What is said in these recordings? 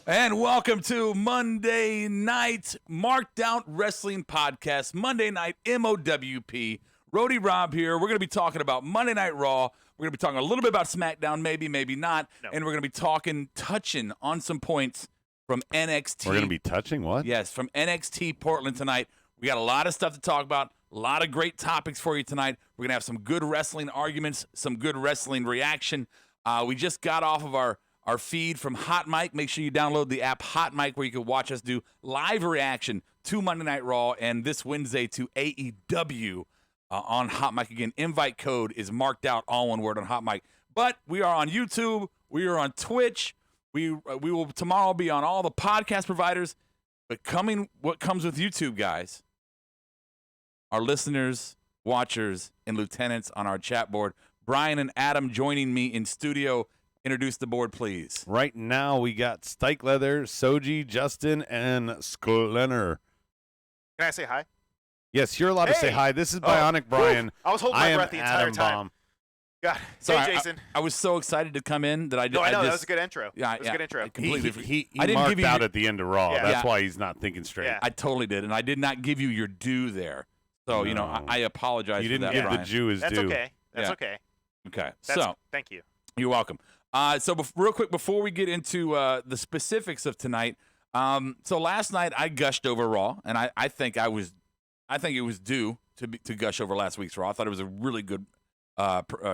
And welcome to Monday Night Markedout Wrestling Podcast. Monday Night MOWP. Rody Rob here. We're going to be talking about Monday Night Raw. We're going to be talking a little bit about SmackDown, maybe not. No. And we're going to be touching on some points from NXT. We're going to be touching what? Yes, from NXT Portland tonight. We got a lot of stuff to talk about, a lot of great topics for you tonight. We're going to have some good wrestling arguments, some good wrestling reaction. We just got off of our feed from Hot Mic. Make sure you download the app Hot Mic where you can watch us do live reaction to Monday Night Raw and this Wednesday to AEW on Hot Mic. Again, invite code is marked out, all one word on Hot Mic. But we are on YouTube. We are on Twitch. We will tomorrow be on all the podcast providers. But what comes with YouTube, guys, our listeners, watchers, and lieutenants on our chat board. Brian and Adam joining me in studio. Introduce the board, please. Right now, we got Stike Leather, Soji, Justin, and Sklenner. Can I say hi? Yes, you're allowed to say hi. This is Bionic Brian. I was holding my breath the entire Adam time. Bomb. God. So hey, Jason. I was so excited to come in that I did. No, I know. That was a good intro. Yeah, it was a good intro. He I didn't marked give you out at the end of Raw. Yeah. That's why he's not thinking straight. Yeah. I totally did, and I did not give you your due there. So, I apologize You for didn't that, give Brian. the Jew his That's due. okay. That's Yeah. okay. Okay, Thank you. You're welcome. Real quick, before we get into the specifics of tonight, so last night I gushed over Raw, and I think it was due to gush over last week's Raw. I thought it was a really good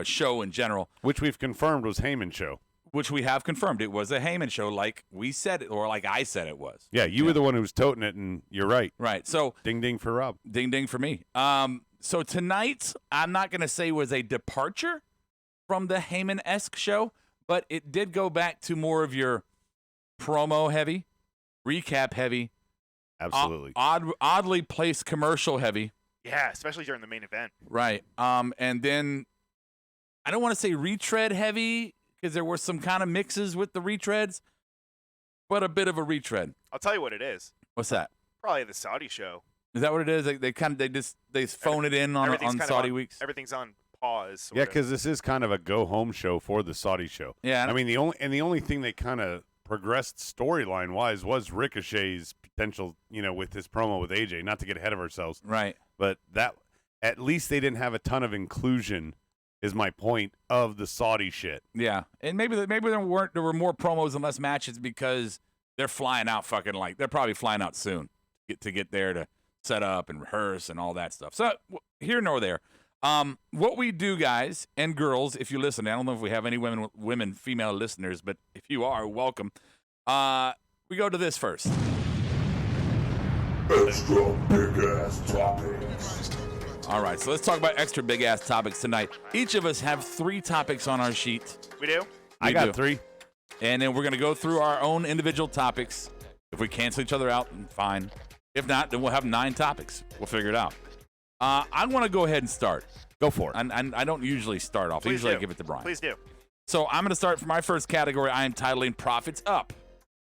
show in general, Which we've confirmed was Heyman's show. which we have confirmed it was a Heyman show, like we said it, or like I said it was. Yeah, you were the one who was toting it, and you're right. Right. So Ding ding for Rob. ding ding for me. So tonight I'm not going to say was a departure from the Heyman-esque show, but it did go back to more of your promo heavy, recap heavy, Absolutely. oddly placed commercial heavy. Yeah, especially during the main event. Right. And then I don't want to say retread heavy because there were some kind of mixes with the retreads, but a bit of a retread. I'll tell you what it is. What's that? Probably the Saudi show. Is that what it is? They phone it in on Everything's kind of Saudi weeks. Everything's on pause. sort Yeah, of. because this is kind of a go-home show for the Saudi show. Yeah. I mean, the only thing they kind of progressed storyline-wise was Ricochet's potential, with his promo with AJ, not to get ahead of ourselves. Right. But that, at least they didn't have a ton of inclusion, is my point, of the Saudi shit. Yeah, and maybe there were more promos and less matches because they're flying out they're probably flying out soon to get there to set up and rehearse and all that stuff. So here nor there. What we do, guys and girls, if you listen, I don't know if we have any women, female listeners, but if you are, welcome. We go to this first. Extra big ass topics. All right, so let's talk about extra big ass topics tonight. Each of us have 3 topics on our sheet. We do? I got 3. And then we're going to go through our own individual topics. If we cancel each other out, then fine. If not, then we'll have 9 topics. We'll figure it out. I want to go ahead and start. Go for it. And I don't usually start off. Please Usually do. I give it to Brian. Please do. So I'm going to start for my first category. I am titling Profits Up.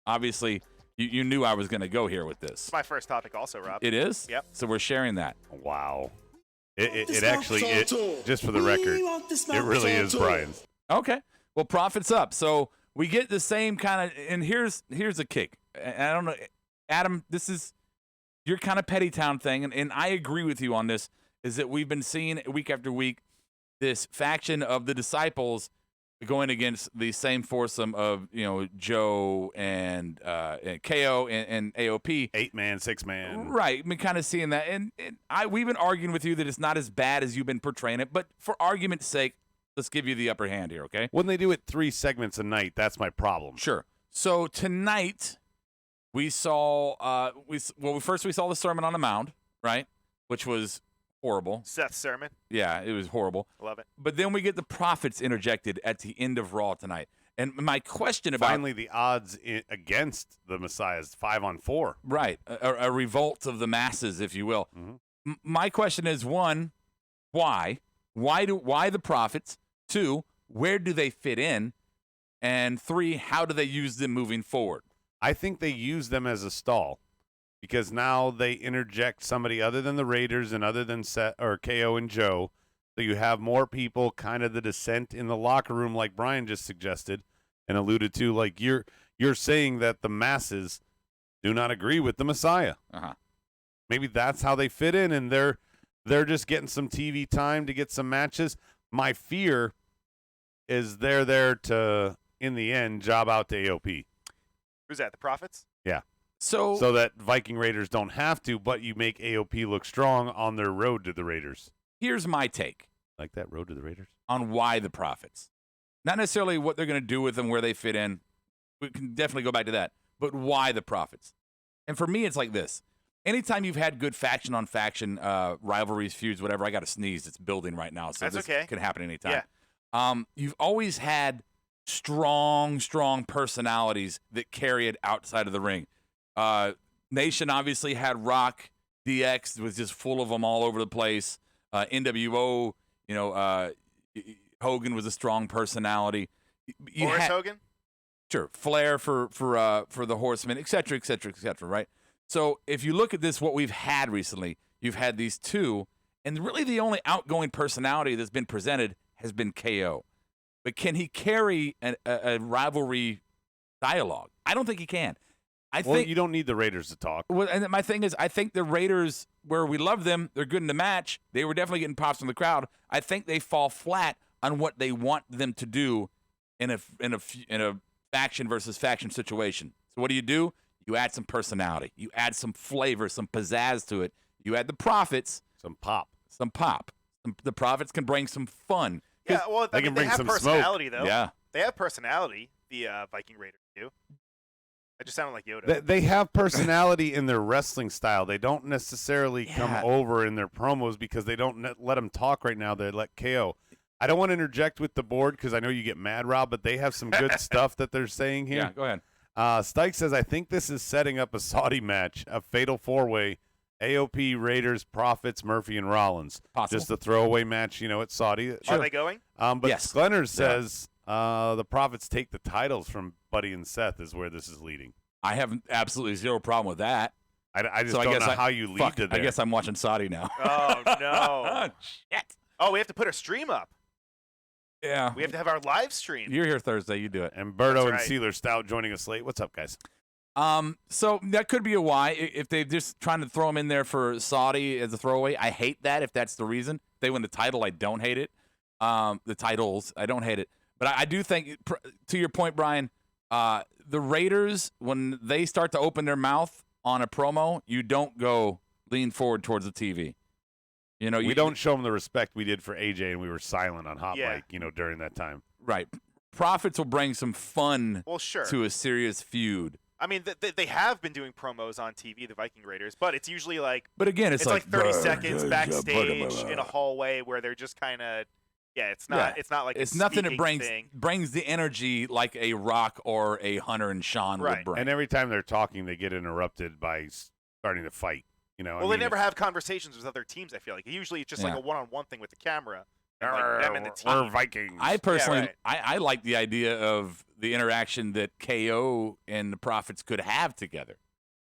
Obviously, you knew I was going to go here with this. It's my first topic also, Rob. It is? Yep. So we're sharing that. Wow. It actually, just for the record, it really is Brian's. Okay. Well, Profits Up. So we get the same kind of, and here's a kick. And I don't know, Adam, this is your kind of petty town thing, and I agree with you on this, is that we've been seeing week after week this faction of the disciples going against the same foursome of, Joe and KO and AOP. 8-man, 6-man. Right. I've been kind of seeing that. And we've been arguing with you that it's not as bad as you've been portraying it, but for argument's sake, let's give you the upper hand here, okay? When they do it 3 segments a night, that's my problem. Sure. So tonight we saw first we saw the Sermon on the Mount, right? Which was horrible. Seth's sermon. Yeah, it was horrible. Love it. But then we get the prophets interjected at the end of Raw tonight. And my question about Finally, the odds against the Messiah is 5-on-4. right, a revolt of the masses, if you will. Mm-hmm. My question is, 1, why? Why the prophets? 2, where do they fit in? And 3, how do they use them moving forward? I think they use them as a stall because now they interject somebody other than the Raiders and other than Seth or KO and Joe. So you have more people, kind of the dissent in the locker room, like Brian just suggested, and alluded to, like you're saying that the masses do not agree with the Messiah. Uh-huh. Maybe that's how they fit in, and they're just getting some TV time to get some matches. My fear is they're there to, in the end, job out to AOP. Who's that? The Prophets? Yeah. So that Viking Raiders don't have to, but you make AOP look strong on their road to the Raiders. here's my take Like that road to the Raiders? on why the Profits. Not necessarily what they're going to do with them, where they fit in. We can definitely go back to that. But why the Profits? And for me, it's like this. Anytime you've had good faction on faction rivalries, feuds, whatever, I got to sneeze. It's building right now, so That's this okay. can happen anytime. Yeah. You've always had strong personalities that carry it outside of the ring. Nation obviously had Rock. DX was just full of them all over the place. NWO, Hogan was a strong personality. Horace Hogan? Sure, Flair for the Horsemen, et cetera, right? So if you look at this, what we've had recently, you've had these two, and really the only outgoing personality that's been presented has been KO. But can he carry a rivalry dialogue? I don't think he can. I think you don't need the Raiders to talk. Well, and my thing is, I think the Raiders, where we love them, they're good in the match. They were definitely getting pops from the crowd. I think they fall flat on what they want them to do in a faction versus faction situation. So what do? You add some personality. You add some flavor, some pizzazz to it. You add the Profits. Some pop. The Profits can bring some fun. Yeah, well, they can bring have some personality, smoke. though. Yeah. They have personality, the Viking Raiders do. I just sounded like Yoda. They have personality in their wrestling style. They don't necessarily come over in their promos because they don't let them talk right now. They let KO. I don't want to interject with the board because I know you get mad, Rob, but they have some good stuff that they're saying here. Yeah, go ahead. Stike says, I think this is setting up a Saudi match, a fatal four-way, AOP, Raiders, Profits, Murphy, and Rollins. Possible. Just a throwaway match, at Saudi. Are they going? But Yes. Glenner says the Profits take the titles from Buddy and Seth is where this is leading. I have absolutely zero problem with that. I just So I don't guess know how you lead to there. I guess I'm watching Saudi now. Oh, no. Shit. Oh, we have to put a stream up. Yeah. We have to have our live stream. You're here Thursday. You do it. And Berto That's and right. Sealer Stout joining us late. What's up, guys? So that could be a why. If they're just trying to throw him in there for Saudi as a throwaway, I hate that. If that's the reason, if they win the title, I don't hate it. The titles, I don't hate it. But I do think, to your point, Brian, the Raiders, when they start to open their mouth on a promo, you don't go lean forward towards the TV. We don't show them the respect we did for AJ, and we were silent on Hot Yeah. Mic, during that time. Right. Profits will bring some fun Well, sure. to a serious feud. I mean, they have been doing promos on TV, the Viking Raiders, but it's usually like But again, it's like 30 "Bruh, seconds bruh, backstage bruh." in a hallway where they're just kind of it's not like It's a nothing that speaking brings thing. brings the energy like a Rock or a Hunter and Sean would Right. bring. And every time they're talking, they get interrupted by starting to fight. Well, they never have conversations with other teams. I feel like usually it's just like Yeah. a one-on-one thing with the camera, and like them and the team. We're Vikings. I personally, right. I like the idea of the interaction that KO and the Profits could have together.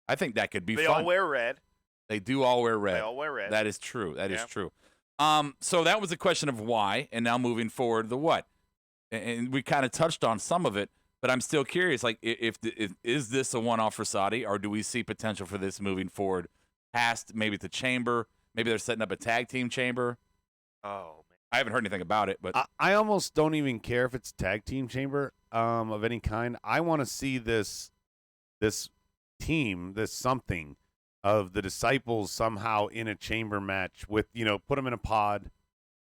I think that could be They fun. all wear red. They do all wear red. They all wear red. That is true. That is Yeah. true. So that was a question of why, and now moving forward, the what. And we kind of touched on some of it, but I'm still curious. Like, if is this a one-off for Saudi, or do we see potential for this moving forward past maybe the chamber? Maybe they're setting up a tag team chamber. Oh man. I haven't heard anything about it, but I almost don't even care if it's tag team chamber of any kind. I want to see this team, this something of the disciples somehow in a chamber match with, put them in a pod.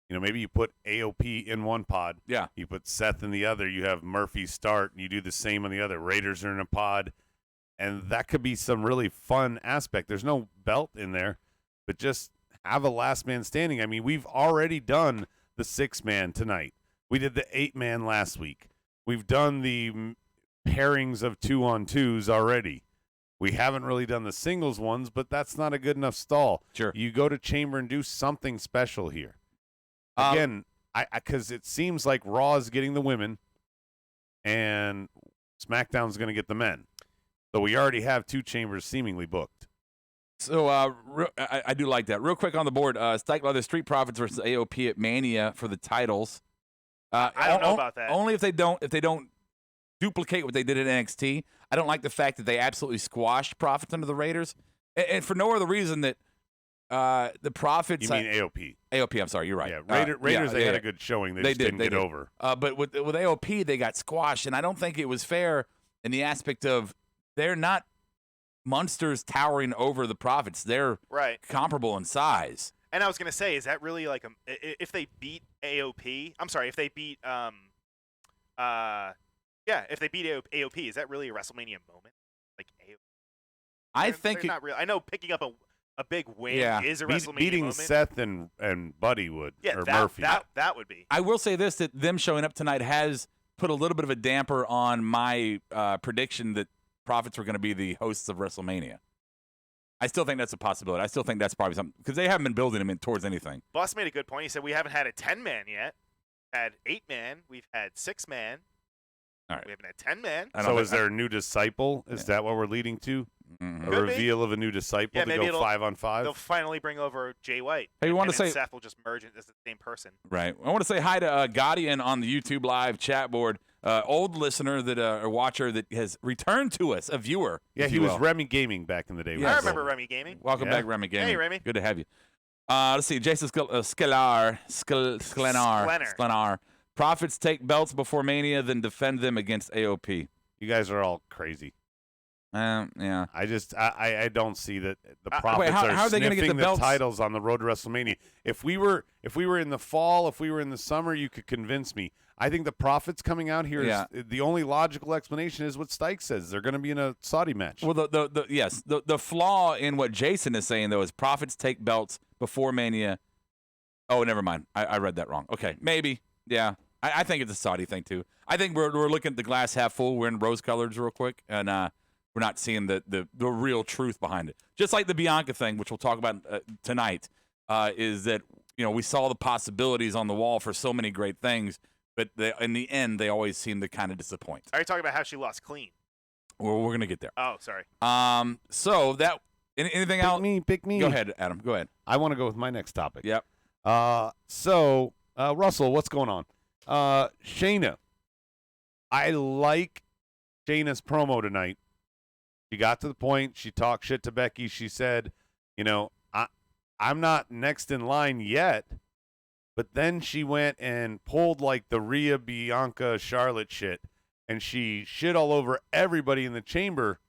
Maybe you put AOP in one pod. yeah. You put Seth in the other. You have Murphy start, and you do the same on the other. Raiders are in a pod. And that could be some really fun aspect. There's no belt in there, but just have a last man standing. I mean, we've already done the 6-man tonight. We did the 8-man last week. We've done the pairings of 2-on-2s already. We haven't really done the singles ones, but that's not a good enough stall. Sure. You go to chamber and do something special here. Again, because it seems like Raw is getting the women and SmackDown's going to get the men. So we already have 2 chambers seemingly booked. So I do like that. Real quick on the board, the Street Profits versus AOP at Mania for the titles. I don't know about that. Only if they don't duplicate what they did at NXT. I don't like the fact that they absolutely squashed Profits under the Raiders, and for no other reason that the Profits. You mean AOP? AOP. I'm sorry, you're right. Yeah, Raiders. They had a good showing. They just didn't get over. But with AOP, they got squashed, and I don't think it was fair in the aspect of they're not monsters towering over the Profits. They're comparable in size. And I was gonna say, is that really like if they beat AOP? I'm sorry, if they beat if they beat AOP, is that really a WrestleMania moment? Like AOP? I think not really. I know picking up a big win is a WrestleMania beating moment. Seth and Buddy would or Murphy. That would be. I will say this: that them showing up tonight has put a little bit of a damper on my prediction that Profits were going to be the hosts of WrestleMania. I still think that's a possibility. I still think that's probably something because they haven't been building them in towards anything. Boss made a good point. He said we haven't had a 10-man yet. Had 8-man. We've had 6-man. All right. We haven't had 10-man. So is there a new disciple? Is that what we're leading to? Mm-hmm. A reveal of a new disciple to go 5-on-5? They'll finally bring over Jay White. Hey, you want to say Seth will just merge it as the same person. Right. I want to say hi to Gaudian on the YouTube live chat board. Old listener that a watcher that has returned to us, a viewer. Yeah, he was Remy Gaming back in the day. Yes. I remember Remy Gaming. Welcome back, Remy Gaming. Hey, Remy. Good to have you. Let's see. Jason Sklenar. Profits take belts before Mania, then defend them against AOP. You guys are all crazy. Yeah. I don't see that the Profits how are are they gonna get sniffing the belts? titles on the road to WrestleMania. If we were in the fall, if we were in the summer, you could convince me. I think the Profits coming out here is the only logical explanation is what Stike says. They're going to be in a Saudi match. Well, the flaw in what Jason is saying though is Profits take belts before Mania. Oh, never mind. I read that wrong. Okay, maybe. Yeah, I think it's a Saudi thing too. I think we're looking at the glass half full. We're in rose colors real quick, and we're not seeing the real truth behind it. Just like the Bianca thing, which we'll talk about tonight, is that we saw the possibilities on the wall for so many great things, but in the end, they always seem to kind of disappoint. Are you talking about how she lost clean? Well, we're gonna get there. Oh, sorry. So that anything else? Pick me. Go ahead, Adam. Go ahead. I want to go with my next topic. Yep. So Russell, what's going on? Shayna. I like Shayna's promo tonight. She got to the point. She talked shit to Becky. She said, I'm not next in line yet. But then she went and pulled like the Rhea, Bianca, Charlotte shit. And she shit all over everybody in the chamber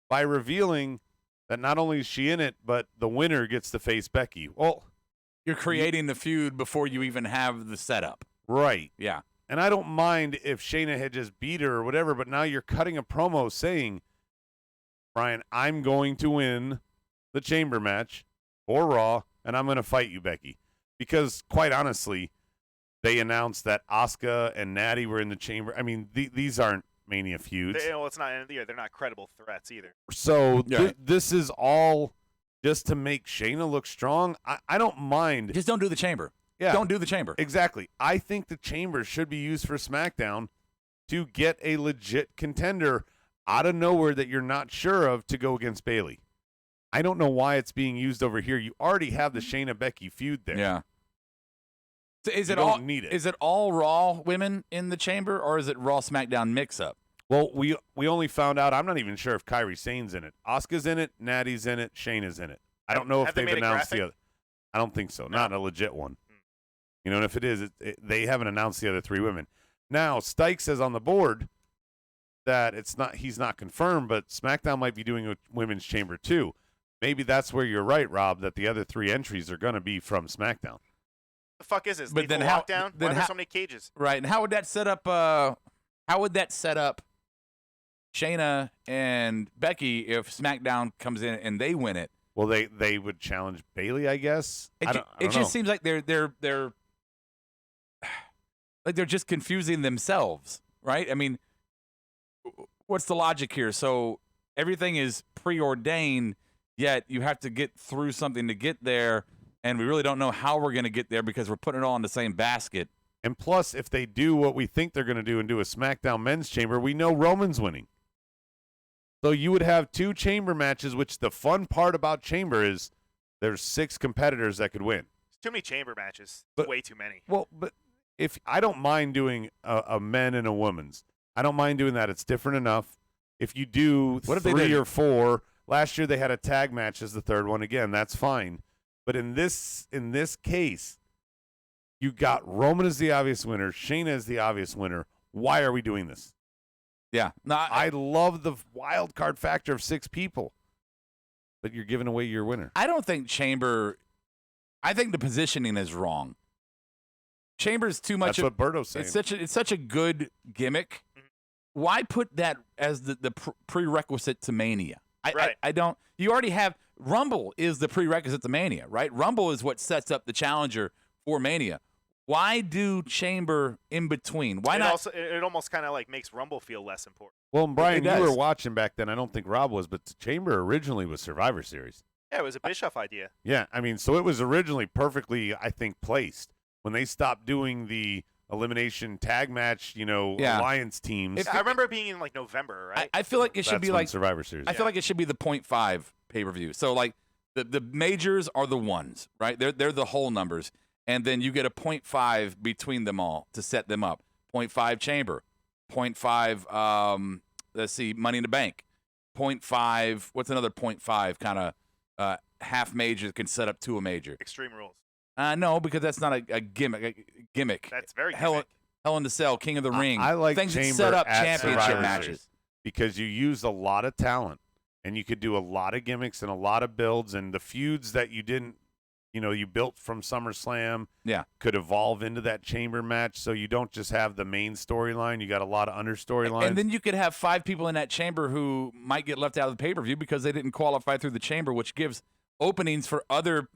by revealing that not only is she in it, but the winner gets to face Becky. Well, you're creating the feud before you even have the setup. Right. Yeah. And I don't mind if Shayna had just beat her or whatever, but now you're cutting a promo saying, Brian, I'm going to win the chamber match for Raw, and I'm going to fight you, Becky. Because, quite honestly, they announced that Asuka and Natty were in the chamber. I mean, these aren't Mania feuds. It's not. They're not credible threats either. So this is all just to make Shayna look strong. I don't mind. Just don't do the chamber. Yeah. Don't do the chamber. Exactly. I think the chamber should be used for SmackDown to get a legit contender out of nowhere that you're not sure of to go against Bayley. I don't know why it's being used over here. You already have the Shayna Becky feud there. Yeah. So is it don't need it. Is it all Raw women in the chamber, or is it Raw SmackDown mix up? Well, we only found out. I'm not even sure if Kairi Sane's in it. Asuka's in it. Natty's in it. Shayna's in it. I don't know if they've announced the other. I don't think so. No. Not a legit one. And if it is, they haven't announced the other three women. Now, Stike says on the board that he's not confirmed, but SmackDown might be doing a women's chamber too. Maybe that's where you're right, Rob, that the other three entries are going to be from SmackDown. The fuck is this? But then lockdown? Why are there so many cages? Right, and how would that set up? Shayna and Becky if SmackDown comes in and they win it? Well, they would challenge Bayley, I guess. I don't it know. just seems like they're just confusing themselves, right? I mean, what's the logic here? So everything is preordained, yet you have to get through something to get there, and we really don't know how we're going to get there because we're putting it all in the same basket. And plus, if they do what we think they're going to do and do a SmackDown men's chamber, we know Roman's winning. So you would have two chamber matches, which the fun part about chamber is there's 6 competitors that could win. It's too many chamber matches. But, way too many. Well, but if I don't mind doing a men and a women's, I don't mind doing that. It's different enough. If you do What if they 3 did- or 4, last year they had a tag match as the third one. Again, that's fine. But in this case, you got Roman as the obvious winner, Shayna as the obvious winner. Why are we doing this? Yeah. No, I love the wild card factor of 6 people, but you're giving away your winner. I don't think Chamber. I think the positioning is wrong. Chamber's too much. That's what Berto's saying. It's such a good gimmick. Why put that as the prerequisite to Mania? Right. I don't. You already have Rumble is the prerequisite to Mania, right? Rumble is what sets up the challenger for Mania. Why do Chamber in between? Why not? It almost kind of like makes Rumble feel less important. Well, Brian, It you were does. watching back then. I don't think Rob was, but Chamber originally was Survivor Series. Yeah, it was a Bischoff idea. Yeah, I mean, so it was originally perfectly, I think, placed. When they stopped doing the elimination tag match, Yeah. alliance teams. I remember it being in like November, right? I feel like it should that's be when like Survivor Series. I feel like it should be the 0.5 pay-per-view. So like the majors are the ones, right? They're the whole numbers. And then you get a 0.5 between them all to set them up. 0.5 Chamber, 0.5 let's see, Money in the Bank. 0.5, what's another 0.5 kind of half major that can set up to a major? Extreme Rules. No, because that's not a gimmick. That's very Hell gimmick. in the Cell, King of the Ring. I like things that Chamber set up at championship Survivor matches. Series because you use a lot of talent and you could do a lot of gimmicks and a lot of builds, and the feuds that you didn't, you built from SummerSlam could evolve into that Chamber match, so you don't just have the main storyline. You got a lot of under storylines. And then you could have 5 people in that chamber who might get left out of the pay-per-view because they didn't qualify through the chamber, which gives openings for other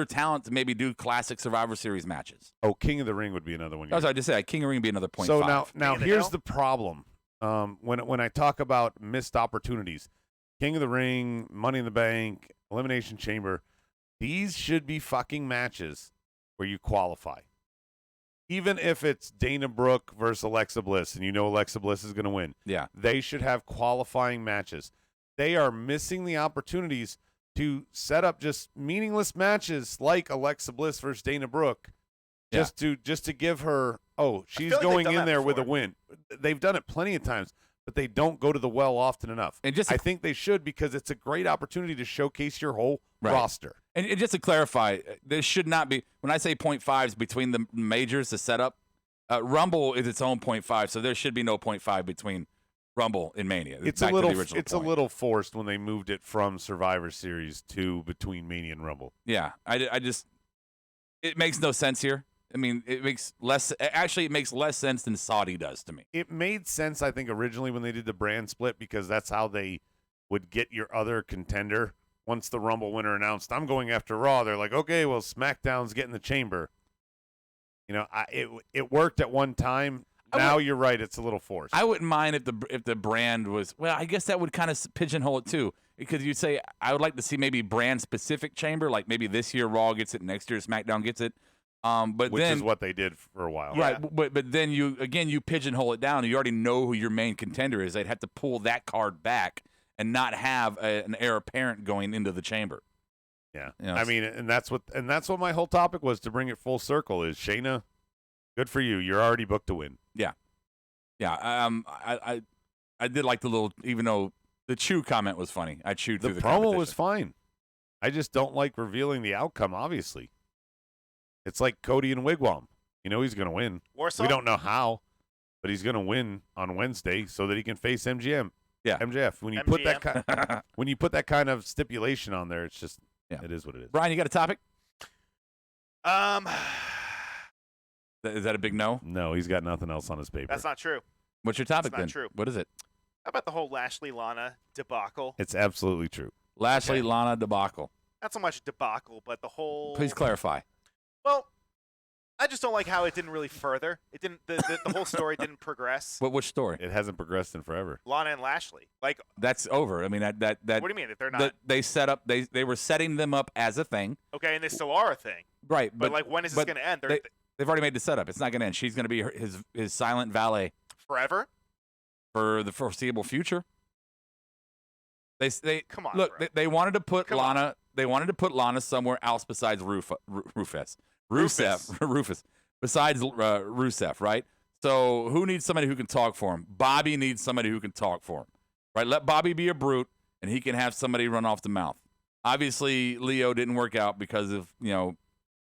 talent to maybe do classic Survivor Series matches. Oh, King of the Ring would be another one. That's what I just said. King of the Ring would be another 0.5. So now King of the here's Hill? the problem. When I talk about missed opportunities, King of the Ring, Money in the Bank, Elimination Chamber, these should be fucking matches where you qualify. Even if it's Dana Brooke versus Alexa Bliss, and Alexa Bliss is going to win, Yeah. they should have qualifying matches. They are missing the opportunities to set up just meaningless matches like Alexa Bliss versus Dana Brooke, just to give her, she's like they've going done in that there with a before. win. They've done it plenty of times, but they don't go to the well often enough. And just I think they should, because it's a great opportunity to showcase your whole Right. roster. And just to clarify, there should not be, when I say 0.5s between the majors to set up, Rumble is its own 0.5, so there should be no 0.5 between Rumble and Mania. It's Back a to the little original it's point. a little forced when they moved it from Survivor Series to between Mania and Rumble. Yeah, I just, it makes no sense here. I mean, it makes less sense than Saudi does to me. It made sense, I think, originally when they did the brand split, because that's how they would get your other contender. Once the Rumble winner announced, I'm going after Raw, they're like, okay, well, SmackDown's getting the chamber. It worked at one time. Now you're right, it's a little forced. I wouldn't mind if the brand was, well, I guess that would kind of pigeonhole it too, because you'd say I would like to see maybe brand specific chamber, like maybe this year Raw gets it, next year SmackDown gets it. But which then, is what they did for a while. right? But then you pigeonhole it down, and you already know who your main contender is. They'd have to pull that card back and not have an heir apparent going into the chamber. Yeah. I mean, and that's what my whole topic was, to bring it full circle. Is Shayna, good for you. You're already booked to win. Yeah. I did like the little, even though the chew comment was funny. I chewed The through the promo competition. was fine. I just don't like revealing the outcome, obviously. It's like Cody and Wigwam. He's going to win. Warsaw? We don't know how, but he's going to win on Wednesday so that he can face MGM. Yeah. MJF. When you put that kind of stipulation on there, it's just it is what it is. Brian, you got a topic? Is that a big no? No, he's got nothing else on his paper. That's not true. What's your topic That's not then? true. What is it? How about the whole Lashley Lana debacle? It's absolutely true. Lashley Okay. Lana debacle. Not so much debacle, but the whole. Please clarify. Well, I just don't like how it didn't really further. It didn't. The whole story didn't progress. Which story? It hasn't progressed in forever. Lana and Lashley. Like, That's over. I mean, that what do you mean that they're not? that they set up. They were setting them up as a thing. Okay, and they still are a thing. Right. But like, when is this but going to end? They've already made the setup. It's not going to end. She's going to be his silent valet Forever? for the foreseeable future. They Come on, look. bro. They wanted to put Come on. Lana. They wanted to put Lana somewhere else besides Rusev. Besides Rusev, right? So who needs somebody who can talk for him? Bobby needs somebody who can talk for him, right? Let Bobby be a brute, and he can have somebody run off the mouth. Obviously, Leo didn't work out because of,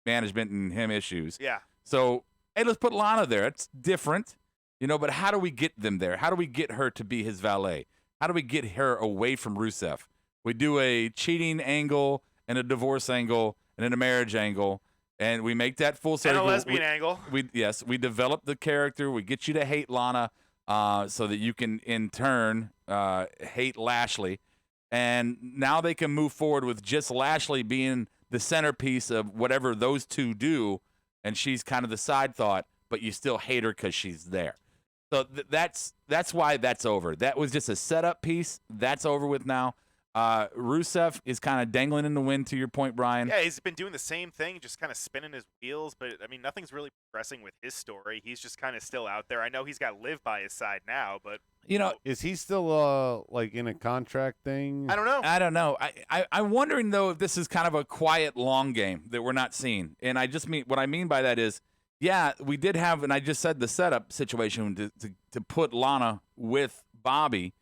management and him issues. Yeah. So, hey, let's put Lana there. It's different, but how do we get them there? How do we get her to be his valet? How do we get her away from Rusev? We do a cheating angle and a divorce angle and then a marriage angle, and we make that full circle. And a lesbian angle. We develop the character. We get you to hate Lana so that you can, in turn, hate Lashley. And now they can move forward with just Lashley being the centerpiece of whatever those two do, and she's kind of the side thought, but you still hate her because she's there. So that's why that's over. That was just a setup piece. That's over with now. Rusev is kind of dangling in the wind, to your point, Brian. Yeah, he's been doing the same thing, just kind of spinning his wheels. But, I mean, nothing's really progressing with his story. He's just kind of still out there. I know he's got Liv by his side now, but... Is he still, in a contract thing? I don't know. I don't know. I'm wondering, though, if this is kind of a quiet, long game that we're not seeing. And what I mean by that is, yeah, we did have, and I just said the setup situation to put Lana with Bobby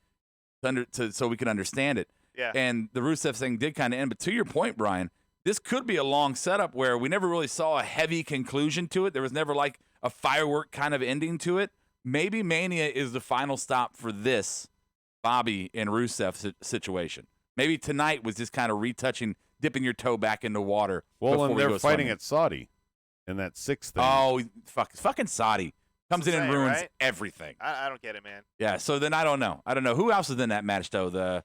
so we can understand it. Yeah. And the Rusev thing did kind of end. But to your point, Brian, this could be a long setup where we never really saw a heavy conclusion to it. There was never like a firework kind of ending to it. Maybe Mania is the final stop for this Bobby and Rusev situation. Maybe tonight was just kind of retouching, dipping your toe back in the water. Well, and they're fighting swimming. at Saudi in that 6th thing. Oh, fucking Saudi. Comes in and ruins right? everything. I don't get it, man. Yeah, so then I don't know. Who else was in that match, though? The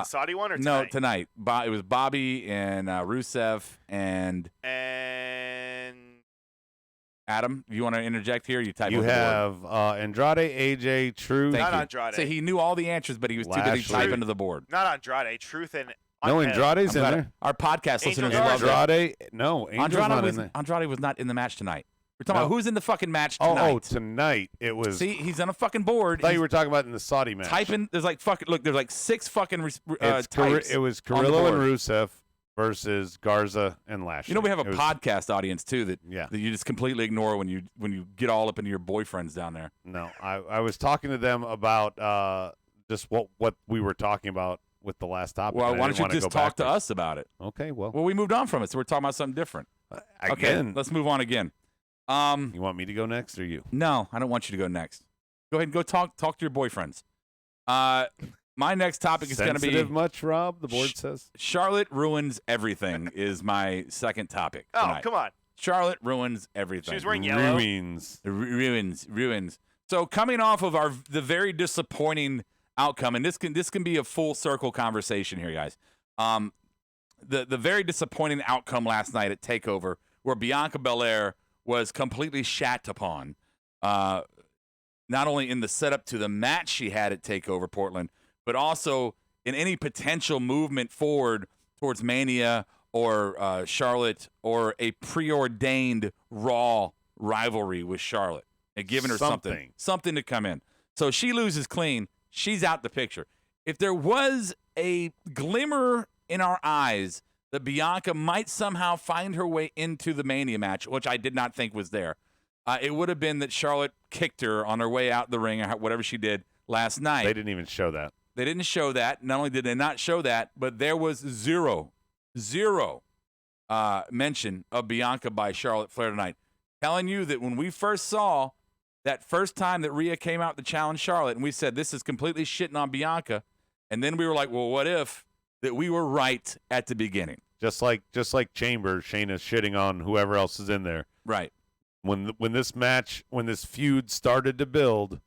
Saudi one or tonight? No, tonight. It was Bobby and Rusev and Adam. You want to interject here? You type. You on the have Andrade, AJ, Truth. Not Andrade. So he knew all the answers, but he was too busy Lashley. typing to the board. Not Andrade. Truth and... No, Andrade's in there. Our podcast Angel listeners love that. Andrade, no, Angel's not in there. Andrade was not in the match tonight. We're talking about who's in the fucking match Oh, tonight. tonight it was. See, he's on a fucking board. I thought He's you were talking about in the Saudi match. typing. There's like 6 fucking types. It was on the Carrillo and board. Rusev versus Garza and Lashley. We have a It was- podcast audience too that Yeah. that you just completely ignore when you get all up into your boyfriends down there. No, I was talking to them about just what we were talking about with the last topic. Well, and I why didn't don't you wanna just go talk to backwards. us about it? Okay, well, Well, we moved on from it, so we're talking about something different. Okay, again, let's move on again. you want me to go next or you? No, I don't want you to go next. Go ahead and go talk to your boyfriends. My next topic is going to be Sensitive much, Rob? The board says. Charlotte ruins everything is my second topic Oh, tonight. come on. Charlotte ruins everything. She was wearing yellow. Ruins. So coming off of the very disappointing outcome, and this can be a full circle conversation here, guys. The very disappointing outcome last night at TakeOver, where Bianca Belair was completely shat upon, not only in the setup to the match she had at TakeOver Portland, but also in any potential movement forward towards Mania or Charlotte or a preordained Raw rivalry with Charlotte and giving her something to come in. So she loses clean. She's out the picture. If there was a glimmer in our eyes that Bianca might somehow find her way into the Mania match, which I did not think was there, it would have been that Charlotte kicked her on her way out the ring or whatever she did last night. They didn't even show that. They didn't show that. Not only did they not show that, but there was zero mention of Bianca by Charlotte Flair tonight. Telling you that when we first saw that first time that Rhea came out to challenge Charlotte, and we said, this is completely shitting on Bianca, and then we were like, well, what if that we were right at the beginning? Just like Chambers, Shayna's shitting on whoever else is in there. Right. When this feud started to build,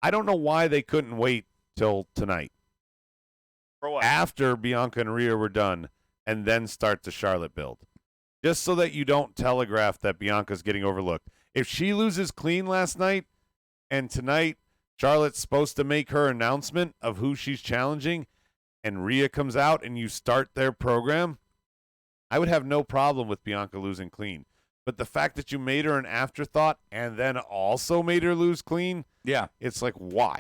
I don't know why they couldn't wait till tonight. For what? After Bianca and Rhea were done, and then start the Charlotte build. Just so that you don't telegraph that Bianca's getting overlooked. If she loses clean last night, and tonight Charlotte's supposed to make her announcement of who she's challenging, and Rhea comes out and you start their program, I would have no problem with Bianca losing clean. But the fact that you made her an afterthought and then also made her lose clean, Yeah. it's like, why?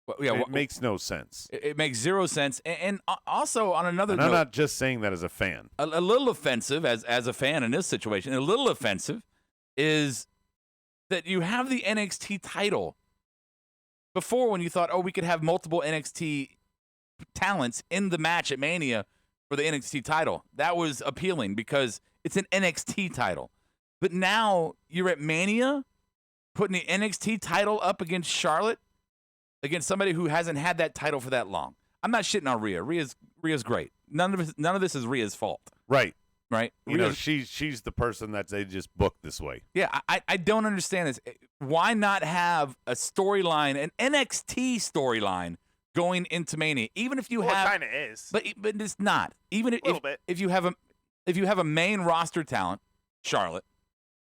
Well, yeah. It makes no sense. It makes zero sense. And also on another And note, I'm not just saying that as a fan. a little offensive as a fan in this situation, a little offensive is that you have the NXT title. Before, when you thought, oh, we could have multiple NXT talents in the match at Mania for the NXT title, that was appealing because it's an NXT title. But now you're at Mania putting the NXT title up against Charlotte, against somebody who hasn't had that title for that long. I'm not shitting on Rhea. Rhea's great. None of this is Rhea's fault. Right. Right? You know, she's the person that they just booked this way. Yeah, I don't understand this. Why not have a storyline, an NXT storyline going into Mania? Even if you have, it kind of is, but it's not. Even if you have a main roster talent, Charlotte,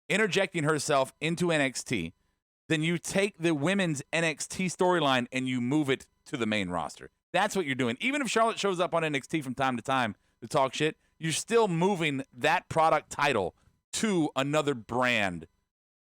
interjecting herself into NXT, then you take the women's NXT storyline and you move it to the main roster. That's what you're doing. Even if Charlotte shows up on NXT from time to time to talk shit, you're still moving that product title to another brand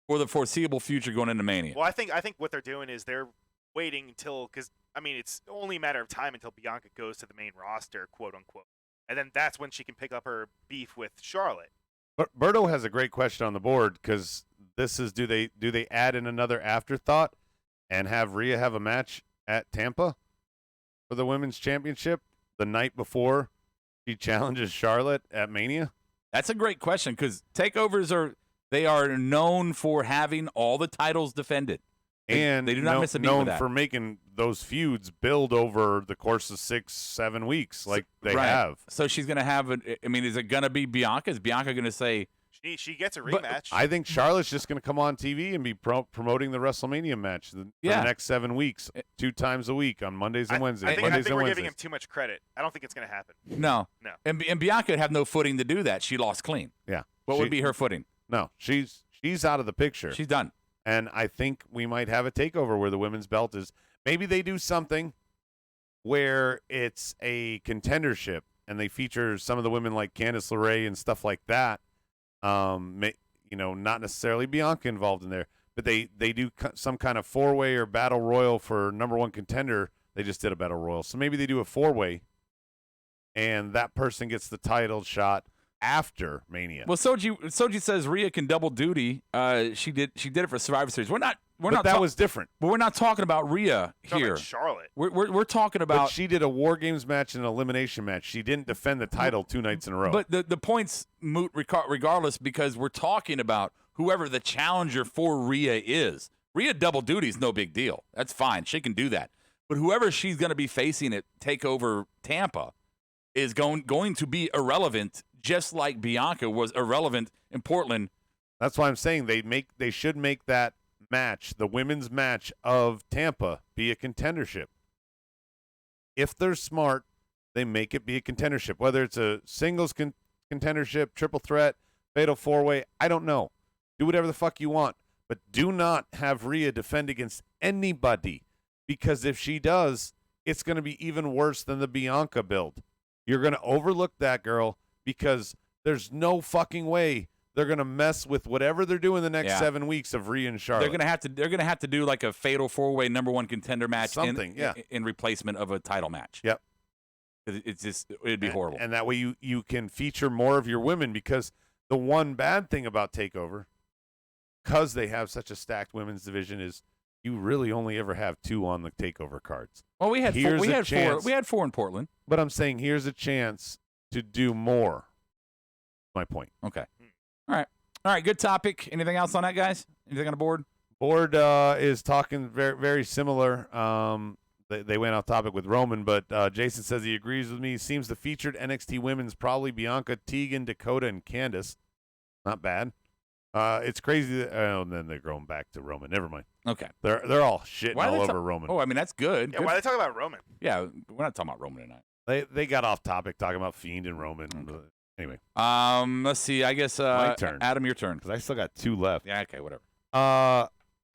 for the foreseeable future going into Mania. Well, I think what they're doing is they're waiting until, because I mean it's only a matter of time until Bianca goes to the main roster, quote unquote, and then that's when she can pick up her beef with Charlotte. But Berto has a great question on the board because this is do they add in another afterthought and have Rhea have a match at Tampa for the women's championship the night before she challenges Charlotte at Mania? That's a great question because takeovers are known for having all the titles defended. And they do not miss a beat known with that. for making those feuds build over the course of 6-7 weeks like they Right. have. So she's going to have is it going to be Bianca? Is Bianca going to say She gets a But rematch. I think Charlotte's just going to come on TV and be promoting the WrestleMania match for the next 7 weeks, 2 times a week on Mondays and Wednesdays. I think Mondays and we're Wednesdays. giving him too much credit. I don't think it's going to happen. no? No. And Bianca would have no footing to do that. She lost clean. Yeah. What would be her footing? No, she's out of the picture. She's done. And I think we might have a takeover where the women's belt is. Maybe they do something where it's a contendership and they feature some of the women like Candice LeRae and stuff like that. Not necessarily Bianca involved in there, but they do some kind of 4-way or battle royal for number 1 contender. They just did a battle royal, so maybe they do a 4-way, and that person gets the title shot after Mania. Well, Soji says Rhea can double duty. She did it for Survivor Series. That was different. But we're not talking about Rhea Talking here. about Charlotte. We're talking about. But she did a War Games match and an elimination match. She didn't defend the title 2 nights in a row. But the points moot regardless because we're talking about whoever the challenger for Rhea is. Rhea double duty is no big deal. That's fine. She can do that. But whoever she's going to be facing at TakeOver Tampa is going to be irrelevant, just like Bianca was irrelevant in Portland. That's why I'm saying they should make that match, the women's match of Tampa, be a contendership. If they're smart, they make it be a contendership. Whether it's a singles contendership, triple threat, fatal 4-way, I don't know. Do whatever the fuck you want. But do not have Rhea defend against anybody, because if she does, it's going to be even worse than the Bianca build. You're going to overlook that girl because there's no fucking way they're going to mess with whatever they're doing the next 7 weeks of Rhea and Charlotte. They're going to have to do like a fatal 4-way number 1 contender match in replacement of a title match. Yep. It'd be horrible. And that way you can feature more of your women, because the one bad thing about TakeOver, because they have such a stacked women's division, is you really only ever have 2 on the TakeOver cards. Well, we had 4. We had 4 in Portland. But I'm saying here's a chance to do more. My point. Okay. All right. Good topic. Anything else on that, guys? Anything on the board? Board is talking very, very similar. They went off topic with Roman, but Jason says he agrees with me. Seems the featured NXT women's probably Bianca, Tegan, Dakota, and Candice. Not bad. It's crazy that and then they're going back to Roman. Never mind. Okay. They're all shitting all over Roman. Oh, I mean, that's good. Yeah, why are they talking about Roman? Yeah, we're not talking about Roman tonight. They got off topic talking about Fiend and Roman. Okay. Anyway. Let's see. I guess my turn. Adam, your turn. Because I still got 2 left. Yeah. Okay. Whatever. I'll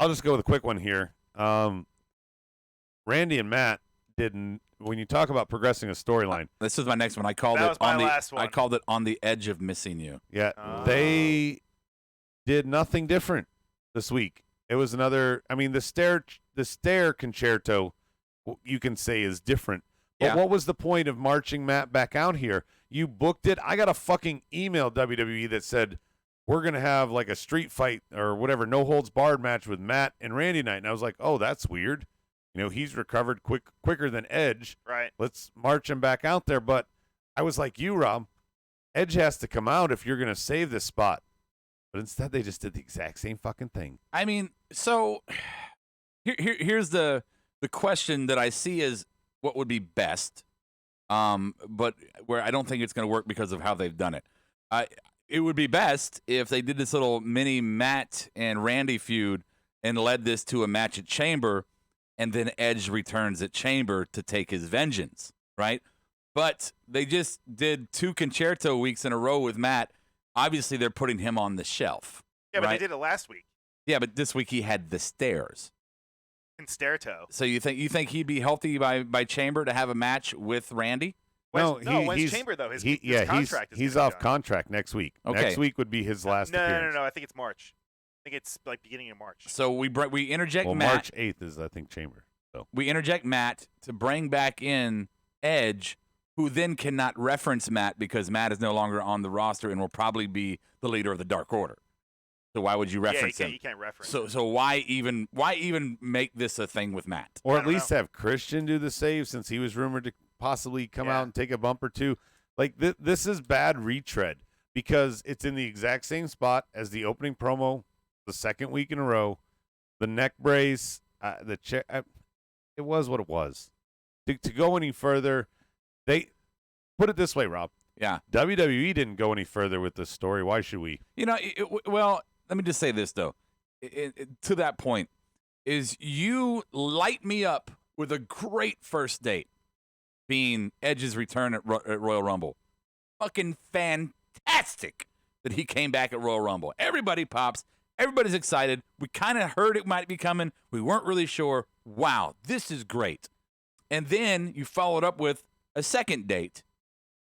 just go with a quick one here. Randy and Matt didn't. When you talk about progressing a storyline, this was my next one. I called That was my last one. I called it on the edge of missing you. yeah, they did nothing different this week. It was another. I mean, the stair concerto, you can say, is different. But Yeah. what was the point of marching Matt back out here? You booked it. I got a fucking email WWE that said, we're going to have like a street fight or whatever, no holds barred match with Matt and Randy tonight. And I was like, oh, that's weird. You know, he's recovered quicker than Edge. Right. Let's march him back out there. But I was like you, Rob. Edge has to come out if you're going to save this spot. But instead, they just did the exact same fucking thing. I mean, so here's the question that I see is what would be best, but where I don't think it's going to work because of how they've done it. It would be best if they did this little mini Matt and Randy feud and led this to a match at Chamber, and then Edge returns at Chamber to take his vengeance, right? But they just did 2 concerto weeks in a row with Matt. Obviously, they're putting him on the shelf. Yeah, but right? they did it last week. Yeah, but this week he had the stairs. Concerto. So you think he'd be healthy by Chamber to have a match with Randy? When's Chamber though? His contract he's off contract next week. Okay. Next week would be his last appearance. No. I think it's March. I think it's like beginning of March. So we interject well, Matt. March 8th is, I think, Chamber. So We interject Matt to bring back in Edge, who then cannot reference Matt because Matt is no longer on the roster and will probably be the leader of the Dark Order. So why would you reference him? You can't reference him. So why even make this a thing with Matt? Or at least have Christian do the save since he was rumored to possibly come out and take a bump or two. Like, this is bad retread because it's in the exact same spot as the opening promo the second week in a row. The neck brace, the chair, it was what it was. To go any further, they put it this way, Rob. Yeah. WWE didn't go any further with this story. Why should we? You know, well, let me just say this, though. To that point, is you light me up with a great first date, being Edge's return at Royal Rumble. Fucking fantastic that he came back at Royal Rumble. Everybody pops. Everybody's excited. We kind of heard it might be coming. We weren't really sure. Wow, this is great. And then you followed up with a second date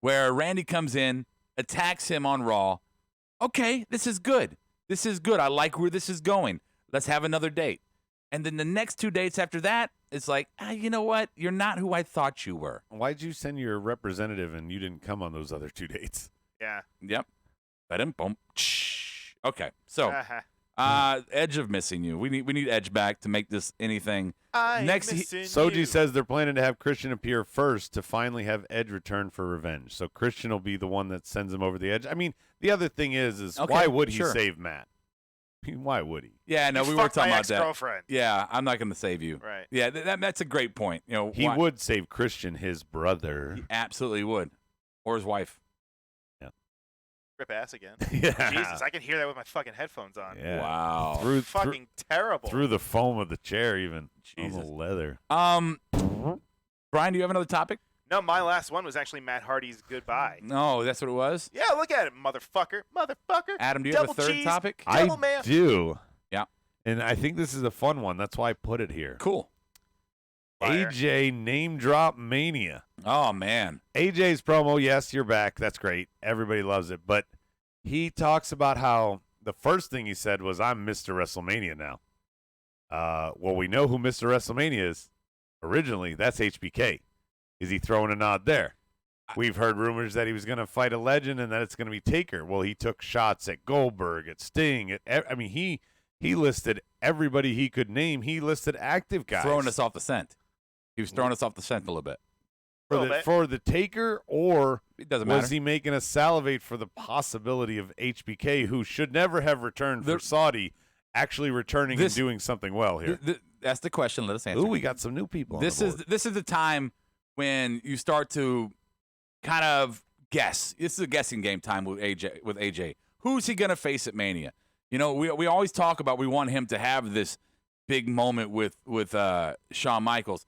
where Randy comes in, attacks him on Raw. Okay, this is good. This is good. I like where this is going. Let's have another date. And then the next 2 dates after that, it's like, you know what? You're not who I thought you were. Why'd you send your representative and you didn't come on those other 2 dates? Yeah. Yep. Okay, so Edge of missing you. We need Edge back to make this anything. Soji says they're planning to have Christian appear first to finally have Edge return for revenge. So Christian will be the one that sends him over the edge. I mean, the other thing is okay, why would he sure. save Matt? I mean, why would he? Yeah, no, You we were fucked talking my about that. ex-girlfriend. Yeah, I'm not going to save you. Right. Yeah, that's a great point. You know, He would save Christian, his brother. He absolutely would, or his wife. Rip ass again. Yeah. Jesus, I can hear that with my fucking headphones on. Yeah. Wow. Fucking terrible. Through the foam of the chair, even. Jesus. On the leather. Brian, do you have another topic? No, my last one was actually Matt Hardy's goodbye. No, that's what it was. Yeah, look at it, motherfucker. Adam, do you have a third cheese, topic? I mayo. do. Yeah. And I think this is a fun one. That's why I put it here. Cool. Fire. AJ name drop mania. Oh man. AJ's promo, yes, you're back. That's great. Everybody loves it. But he talks about how the first thing he said was, I'm Mr. WrestleMania now. Well, we know who Mr. WrestleMania is. Originally, that's HBK. Is he throwing a nod there? We've heard rumors that he was going to fight a legend and that it's going to be Taker. Well, he took shots at Goldberg, at Sting. He listed everybody he could name. He listed active guys. Throwing us off the scent. He was throwing us off the scent a little bit. For the Taker, or It doesn't was matter. he making us salivate for the possibility of HBK, who should never have returned for Saudi, actually returning and doing something well here? That's the question. Let us answer. Ooh, we got some new people. This on the board. is the time when you start to kind of guess. This is a guessing game time with AJ. Who's he gonna face at Mania? You know, we always talk about we want him to have this big moment with Shawn Michaels,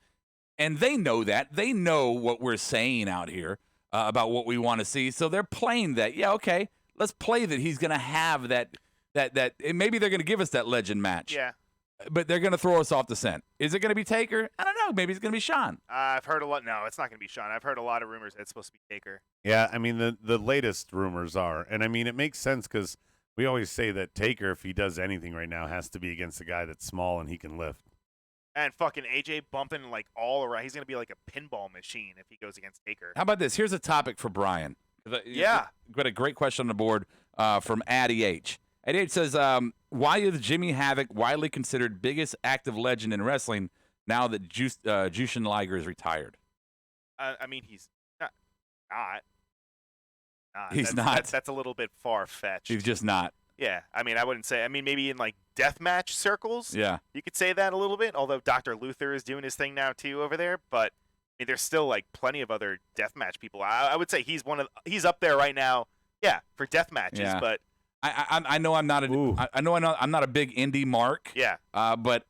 and they know that. They know what we're saying out here about what we want to see, so they're playing that. Yeah, okay, let's play that. He's gonna have that. And maybe they're gonna give us that legend match. Yeah. But they're going to throw us off the scent. Is it going to be Taker? I don't know. Maybe it's going to be Shawn. I've heard a lot. No, it's not going to be Shawn. I've heard a lot of rumors that it's supposed to be Taker. Yeah, I mean, the latest rumors are, and I mean, it makes sense because we always say that Taker, if he does anything right now, has to be against a guy that's small and he can lift. And fucking AJ bumping like all around. He's going to be like a pinball machine if he goes against Taker. How about this? Here's a topic for Brian. Yeah. Got a great question on the board from Addie H. 88 says, why is Jimmy Havoc widely considered biggest active legend in wrestling now that Jushin Liger is retired? I mean, he's not. He's not. That's a little bit far-fetched. He's just not. Yeah, I mean, I wouldn't say. I mean, maybe in like deathmatch circles, Yeah. you could say that a little bit. Although Dr. Luther is doing his thing now too over there, but I mean, there's still like plenty of other deathmatch people. I would say he's up there right now. Yeah, for death matches, Yeah. but I know I'm not I'm not a big indie mark. yeah, But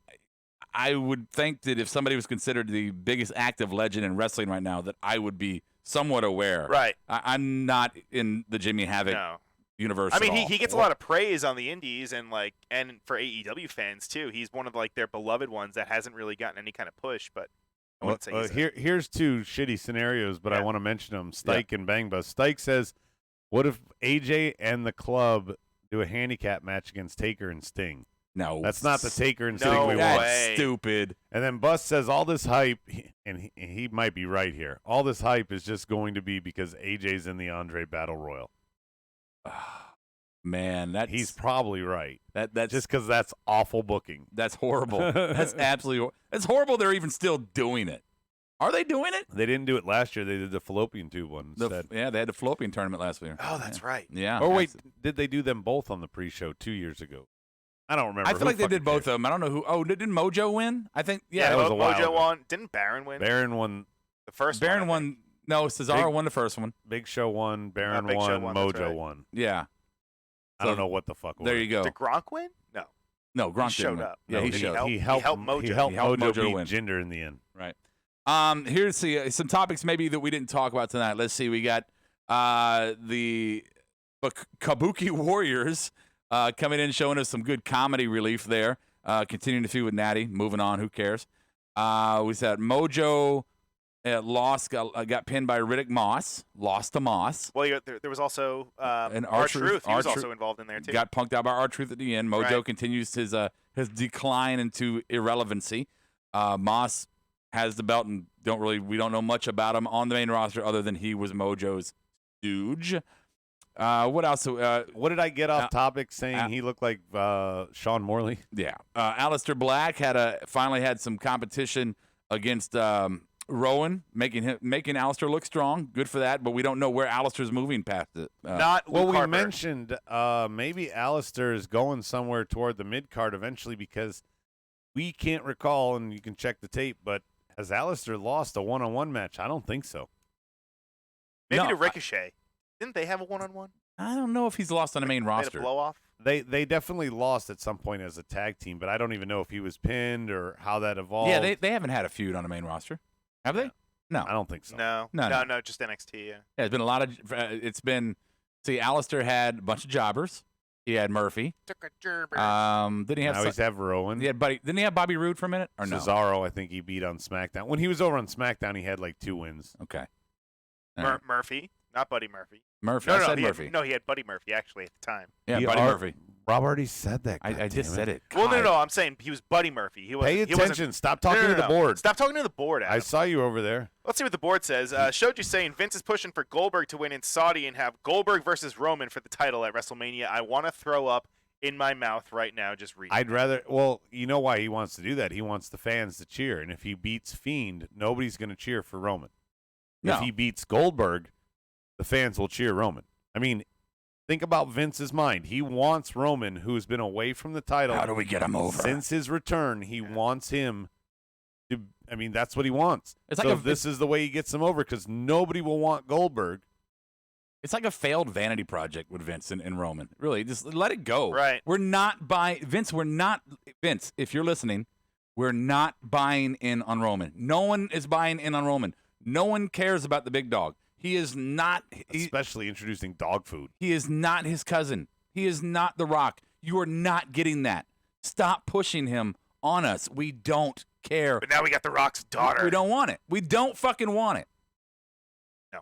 I would think that if somebody was considered the biggest active legend in wrestling right now, that I would be somewhat aware. right. I'm not in the Jimmy Havoc No, universe. I mean at all. he gets a lot of praise on the indies and for AEW fans too. He's one of like their beloved ones that hasn't really gotten any kind of push, but I wouldn't say he's here's two shitty scenarios, but I Yeah. want to mention them. Stike and Bang Bus. Stike says, "What if AJ and the club do a handicap match against Taker and Sting?" No, That's not the Taker and No Sting we That's want. way. stupid. And then Bus says all this hype, and he might be right here. All this hype is just going to be because AJ's in the Andre Battle Royal. Man, He's probably right. that's Just because that's awful booking. that's horrible. That's absolutely that's horrible. They're even still doing it. Are they doing it? They didn't do it last year. They did the fallopian tube one instead. Yeah, they had the fallopian tournament last year. Oh, that's right. Yeah. Or wait, that's- did they do them both on the pre-show 2 years ago? I don't remember. I Who feel like they fucking did both cares? of them. I don't know who. Oh, didn't Mojo win? I think. Yeah, that was a while Mojo ago. won. Didn't Baron win? Baron won. The first Baron one. I think. won. No, Cesaro Big- won the first one. Big Show won. Baron Big Show won. won, that's Mojo right. won. Yeah. I So don't know what the fuck. There you go. Did Gronk win? No. No, Gronk He didn't showed win. up. Yeah, No, he showed. He helped Mojo. He helped He helped Mojo Mojo beat win. Jinder in the end. Right. Here's some topics maybe that we didn't talk about tonight. Let's see. We got the Kabuki Warriors coming in, showing us some good comedy relief there. Continuing to feud with Natty. Moving on. Who cares? We said Mojo got pinned by Riddick Moss. Lost to Moss. Well, there was also And R-Truth. He was R-Truth also involved in there too. Got punked out by R-Truth at the end. Mojo Right. continues his decline into irrelevancy. Moss has the belt and we don't know much about him on the main roster other than he was Mojo's stooge. What else? What did I get off topic saying he looked like Sean Morley? Yeah. Aleister Black finally had some competition against Rowan, making Aleister look strong. Good for that, but we don't know where Aleister's moving past it. Not Well, Luke we Harper. mentioned maybe Alistair is going somewhere toward the mid card eventually because we can't recall, and you can check the tape, but has Alistair lost a one-on-one match? I don't think so. Maybe No, to Ricochet. Didn't they have a one-on-one? I don't know if he's lost on the main They had a roster. blow off. They definitely lost at some point as a tag team, but I don't even know if he was pinned or how that evolved. Yeah, they haven't had a feud on the main roster, have they? No. I don't think so. No, just NXT. Yeah. Yeah, it's been a lot of. Aleister had a bunch of jobbers. He had Murphy. Didn't he have? Now he's have Rowan. Didn't he have Bobby Roode for a minute? Or no? Cesaro, I think he beat on SmackDown. When he was over on SmackDown, he had like 2 wins. Okay. All right. Murphy, not Buddy Murphy. Murphy. No, I no, said he Murphy. Had, he had Buddy Murphy actually at the time. Yeah, He Buddy are- Murphy. Rob already said that. I just said it. Well, God. no, I'm saying he was Buddy Murphy. He was. Pay attention. Stop talking to the board. Stop talking to the board, Adam. I saw you over there. Let's see what the board says. Showed you saying Vince is pushing for Goldberg to win in Saudi and have Goldberg versus Roman for the title at WrestleMania. I want to throw up in my mouth right now. Just read. I'd rather. Well, you know why he wants to do that? He wants the fans to cheer, and if he beats Fiend, nobody's going to cheer for Roman. No. If he beats Goldberg, the fans will cheer Roman. I mean, think about Vince's mind. He wants Roman, who's been away from the title. How do we get him over? Since his return, he wants him to. I mean, that's what he wants. It's So like if this is the way he gets him over, because nobody will want Goldberg. It's like a failed vanity project with Vince and Roman. Really, just let it go. Right. We're not buying Vince. Vince. If you're listening, we're not buying in on Roman. No one is buying in on Roman. No one cares about the big dog. He is not. Especially introducing dog food. He is not his cousin. He is not The Rock. You are not getting that. Stop pushing him on us. We don't care. But now we got The Rock's daughter. We don't want it. We don't fucking want it. No.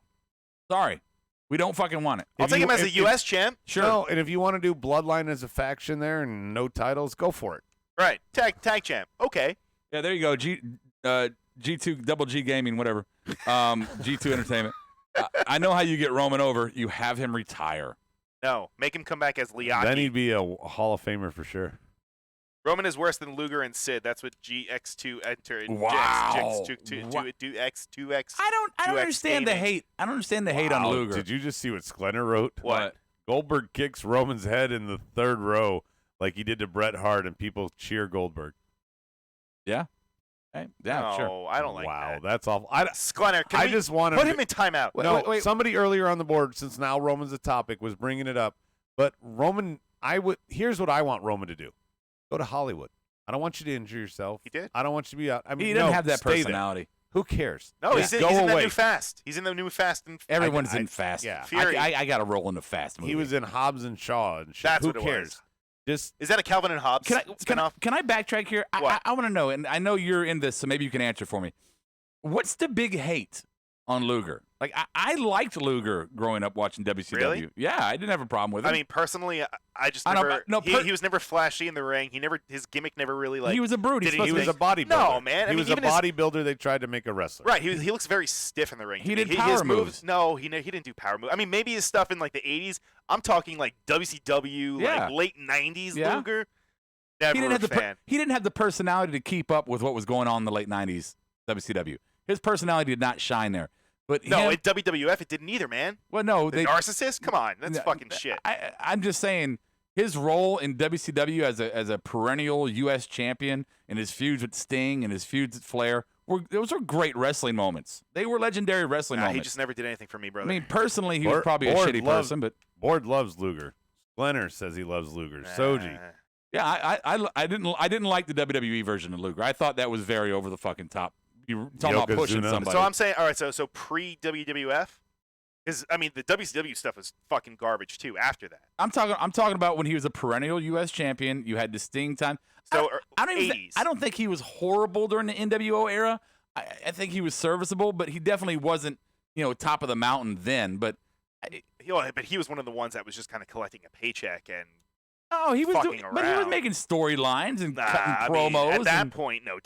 Sorry. We don't fucking want it. I'll If take you- him as a if- U.S. champ. Sure. No, and if you want to do Bloodline as a faction there and no titles, go for it. Right. Tag champ. Okay. Yeah, there you go. G2 Double G Gaming, whatever. G2 Entertainment. I know how you get Roman over. You have him retire. No, make him come back as Liaki. Then he'd be a Hall of Famer for sure. Roman is worse than Luger and Sid. That's what GX2 entered. Wow. X2X. I don't understand the gaming. hate. I don't understand the hate on Wow, Luger. Did you just see what Sklenner wrote? What? Goldberg kicks Roman's head in the third row like he did to Bret Hart, and people cheer Goldberg. Yeah. Hey, yeah, No, sure. I don't like wow, that. that's awful. Sklenner, can I we just want put to him in timeout? Wait. Somebody earlier on the board, since now Roman's the topic, was bringing it up. But Roman, here's what I want Roman to do: go to Hollywood. I don't want you to injure yourself. He did. I don't want you to be out. I mean, He doesn't no, have that stay there. personality. Who cares? No, Just he's go in the away. new Fast. He's in the new Fast. And Everyone's I- in Fast. yeah. Fury. I got to roll in the Fast movie. He was in Hobbs and Shaw and shit. That's Who what it cares? was. Just Is that a Calvin and Hobbes spinoff? Can I backtrack here? What? I want to know, and I know you're in this, so maybe you can answer for me. What's the big hate on Luger? Like, I liked Luger growing up watching WCW. Really? Yeah, I didn't have a problem with him. I mean, personally, I just I don't- never. no, he was never flashy in the ring. His gimmick never really like. he was a brute. He's did supposed he to was be- a bodybuilder. No, man. I He mean, was a even his- bodybuilder. They tried to make a wrestler. Right, he looks very stiff in the ring. He to did me. power His moves. No, he didn't do power moves. I mean, maybe his stuff in like the '80s. I'm talking like WCW, Yeah. like late '90s Yeah. Luger. Never he didn't a have the fan. he didn't have the personality to keep up with what was going on in the late '90s WCW. His personality did not shine there. But No, him- at WWF it didn't either, man. well, no, The they narcissist? Come on, that's No, fucking shit. I'm just saying his role in WCW as a perennial U.S. champion and his feuds with Sting and his feuds with Flair those were great wrestling moments. They were legendary wrestling Nah, he moments. just never did anything for me, I brother. mean, personally, he was Board- probably a Board shitty loves- person, but Board loves Luger. Sklenner says he loves Luger. Soji. yeah, I didn't like the WWE version of Luger. I thought that was very over the fucking top. You talking about pushing Yokozuna. somebody? So I'm saying, all right, so pre WWF, because I mean the WCW stuff was fucking garbage too. After that, I'm talking about when he was a perennial U.S. champion. You had the Sting time. so I don't even 80s. I don't think he was horrible during the NWO era. I think he was serviceable, but he definitely wasn't, top of the mountain then. But But he was one of the ones that was just kind of collecting a paycheck and he was fucking but he was around. making storylines and nah, cutting I mean, promos. at that and- point, no,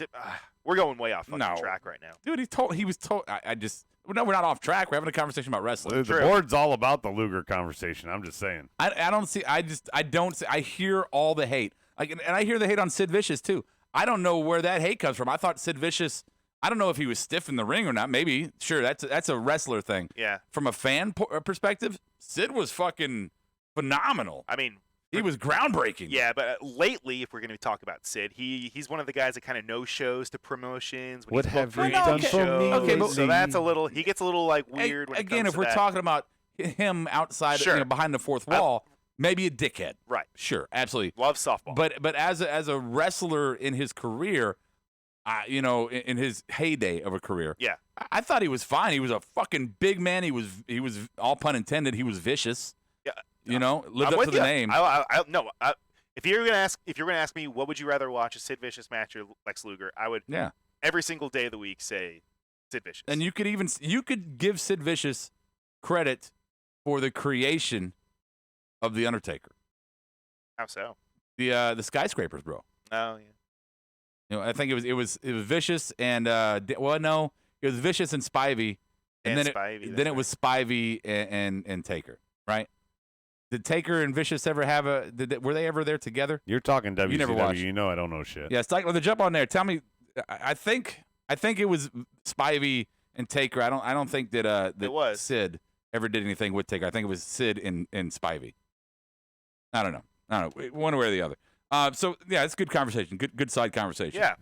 we're going way off fucking No. track right now. dude, he was told. No, we're not off track. We're having a conversation about wrestling. The True. board's all about the Luger conversation. I'm just saying. I don't see. I don't see. I hear all the hate. And I hear the hate on Sid Vicious too. I don't know where that hate comes from. I thought Sid Vicious. I don't know if he was stiff in the ring or not. Maybe, sure, that's a wrestler thing. Yeah, From a fan perspective, Sid was fucking phenomenal. I mean, He was groundbreaking. yeah, but lately, if we're going to talk about Sid, he's one of the guys that kind of no shows to promotions. When What he's have booked you done shows. for me Okay, but- so that's a little. He gets a little like Hey, weird. When it again, comes if to we're that. talking about him outside, Sure. behind the fourth wall, maybe a dickhead. Right, Sure, absolutely. love softball. But as a wrestler in his career, in his heyday of a career, Yeah. I thought he was fine. He was a fucking big man. He was all pun intended. He was vicious. Yeah, lived I'm up with to the ya. name. No. If you're gonna ask me, what would you rather watch, a Sid Vicious match or Lex Luger? I would Yeah, every single day of the week say Sid Vicious. and you could give Sid Vicious credit for the creation of the Undertaker, How so? the skyscrapers, bro. Oh yeah. I think it was Vicious and it was Vicious and Spivey, and then Spivey, it was Spivey and Taker, right? Did Taker and Vicious ever have were they ever there together? You're talking WCW. You never watched. You know I don't know shit. Yeah, well, jump on there. Tell me. I think it was Spivey and Taker. I don't think that It was. Sid ever did anything with Taker. I think it was Sid and Spivey. I don't know. One way or the other. So yeah, it's a good conversation. Good side conversation. Yeah.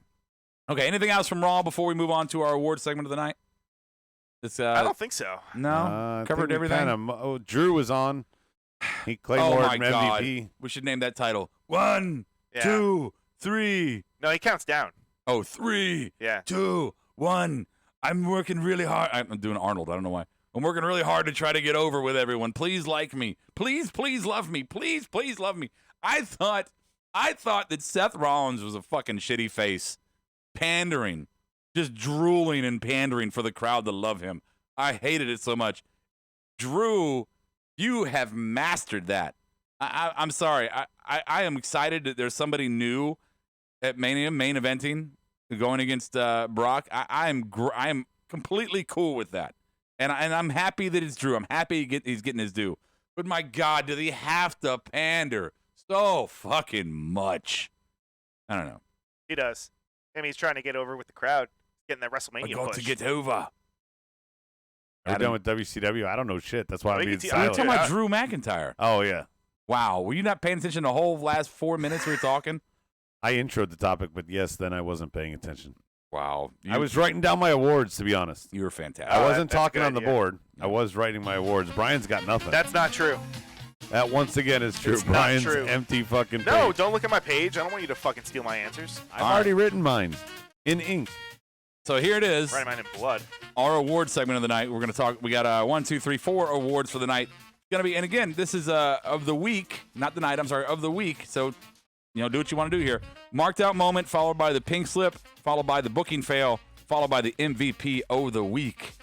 Okay. Anything else from Raw before we move on to our award segment of the night? It's, I don't think so. no, I covered think we everything. Drew was on. He Oh Claymore my and God! MVP. We should name that title. 1, Yeah. 2, 3. No, he counts down. Oh, 3, Yeah. 2, 1. I'm working really hard. I'm doing Arnold. I don't know why. I'm working really hard to try to get over with everyone. Please like me. Please love me. Please love me. I thought that Seth Rollins was a fucking shitty face, pandering, just drooling and pandering for the crowd to love him. I hated it so much. Drew, you have mastered that. I'm sorry. I am excited that there's somebody new at Mania main eventing going against Brock. I am completely cool with that, and I'm happy that it's Drew. I'm happy he's getting his due. But my God, do they have to pander so fucking much? I don't know. He does. I mean, he's trying to get over with the crowd, getting that I WrestleMania got push. to get over. Are we done with WCW? I don't know shit. That's why I'm being Are you silent. talking about Drew McIntyre? Oh, yeah. Wow. Were you not paying attention the whole last 4 minutes we were talking? I introed the topic, but yes, then I wasn't paying attention. Wow. I was writing down my awards, to be honest. You were fantastic. I wasn't that's talking a good on the idea. board. I was writing my awards. Brian's got nothing. That's not true. That once again is true. It's not Brian's true. empty fucking page. No, don't look at my page. I don't want you to fucking steal my answers. I've already written mine in ink. So here it is. Writing mine in blood. Our award segment of the night. We're going to talk. We got 1, 2, 3, 4 awards for the night. It's going to be, and again, this is of the week, not the night. I'm sorry, of the week. So, do what you want to do here. Marked out moment, followed by the pink slip, followed by the booking fail, followed by the MVP of the week.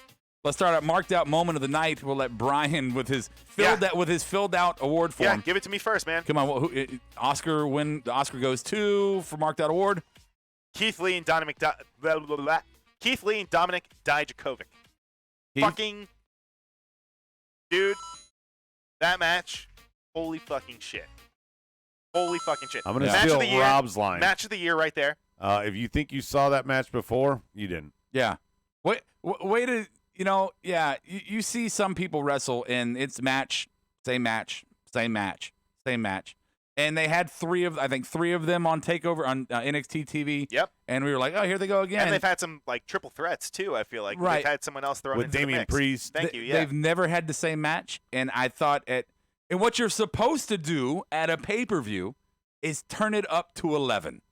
Let's start at marked out moment of the night. We'll let Brian with his filled out award form. Yeah, give it to me first, man. Come on, Oscar win. The Oscar goes to for marked out award. Keith Lee and Dominic Dijakovic. Fucking dude, that match, holy fucking shit. Holy fucking shit. I'm going to Match of steal the year. Rob's line. Match of the year right there. If you think you saw that match before, you didn't. Yeah. Wait to, you see some people wrestle and it's match, same match, same match, same match. And they had three of them on TakeOver on NXT TV. Yep. And we were like, oh, here they go again. And they've had some like triple threats too, I feel like. Right. They've had someone else thrown With into Damian the mix. Priest. Thank you, yeah. They've never had the same match. And I thought and what you're supposed to do at a pay-per-view is turn it up to 11.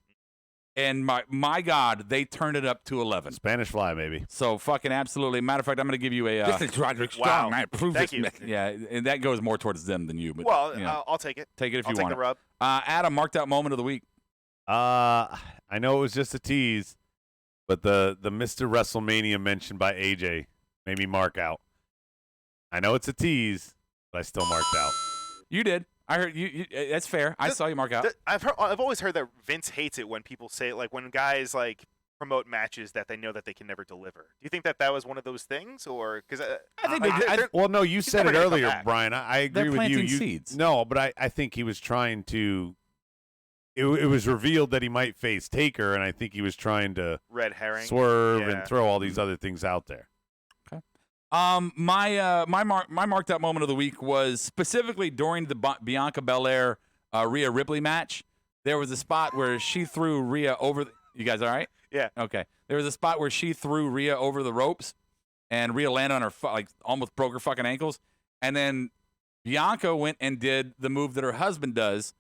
And my God, they turned it up to 11. Spanish Fly, maybe. So fucking absolutely. Matter of fact, I'm going to give you a. This is Roderick Strong. Wow. I approve Thank this you. message. Yeah, and that goes more towards them than you. But Well, you know, I'll take it. take it if I'll you take want the it. rub. Adam, marked out moment of the week. I know it was just a tease, but the Mr. WrestleMania mentioned by AJ made me mark out. I know it's a tease, but I still marked out. You did. I heard you. That's fair. I saw you mark out. I've always heard that Vince hates it when people say like when guys like promote matches that they know that they can never deliver. Do you think that was one of those things, or because I think they did. Well, no, you said never it gonna come earlier, back. Brian. I agree They're with you. planting seeds. No, but I think he was trying to. It was revealed that he might face Taker, and I think he was trying to red herring swerve Yeah. and throw all these other things out there. My marked out moment of the week was specifically during the Bianca Belair Rhea Ripley match. There was a spot where she threw Rhea over. You guys all right? Yeah. Okay. There was a spot where she threw Rhea over the ropes, and Rhea landed on her almost broke her fucking ankles, and then Bianca went and did the move that her husband does,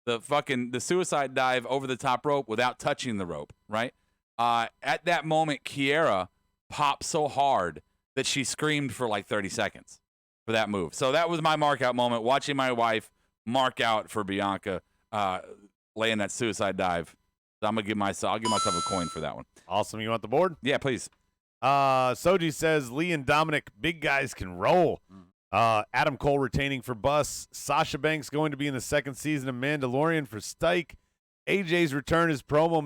the suicide dive over the top rope without touching the rope. Right. At that moment, Kiera popped so hard that she screamed for like 30 seconds for that move. So that was my mark out moment, watching my wife mark out for Bianca laying that suicide dive. So I'll give myself a coin for that one. Awesome. You want the board? Yeah, please. Soji says Lee and Dominic, big guys can roll. Adam Cole retaining for Bus. Sasha Banks going to be in the second season of Mandalorian for Stike. AJ's return as promo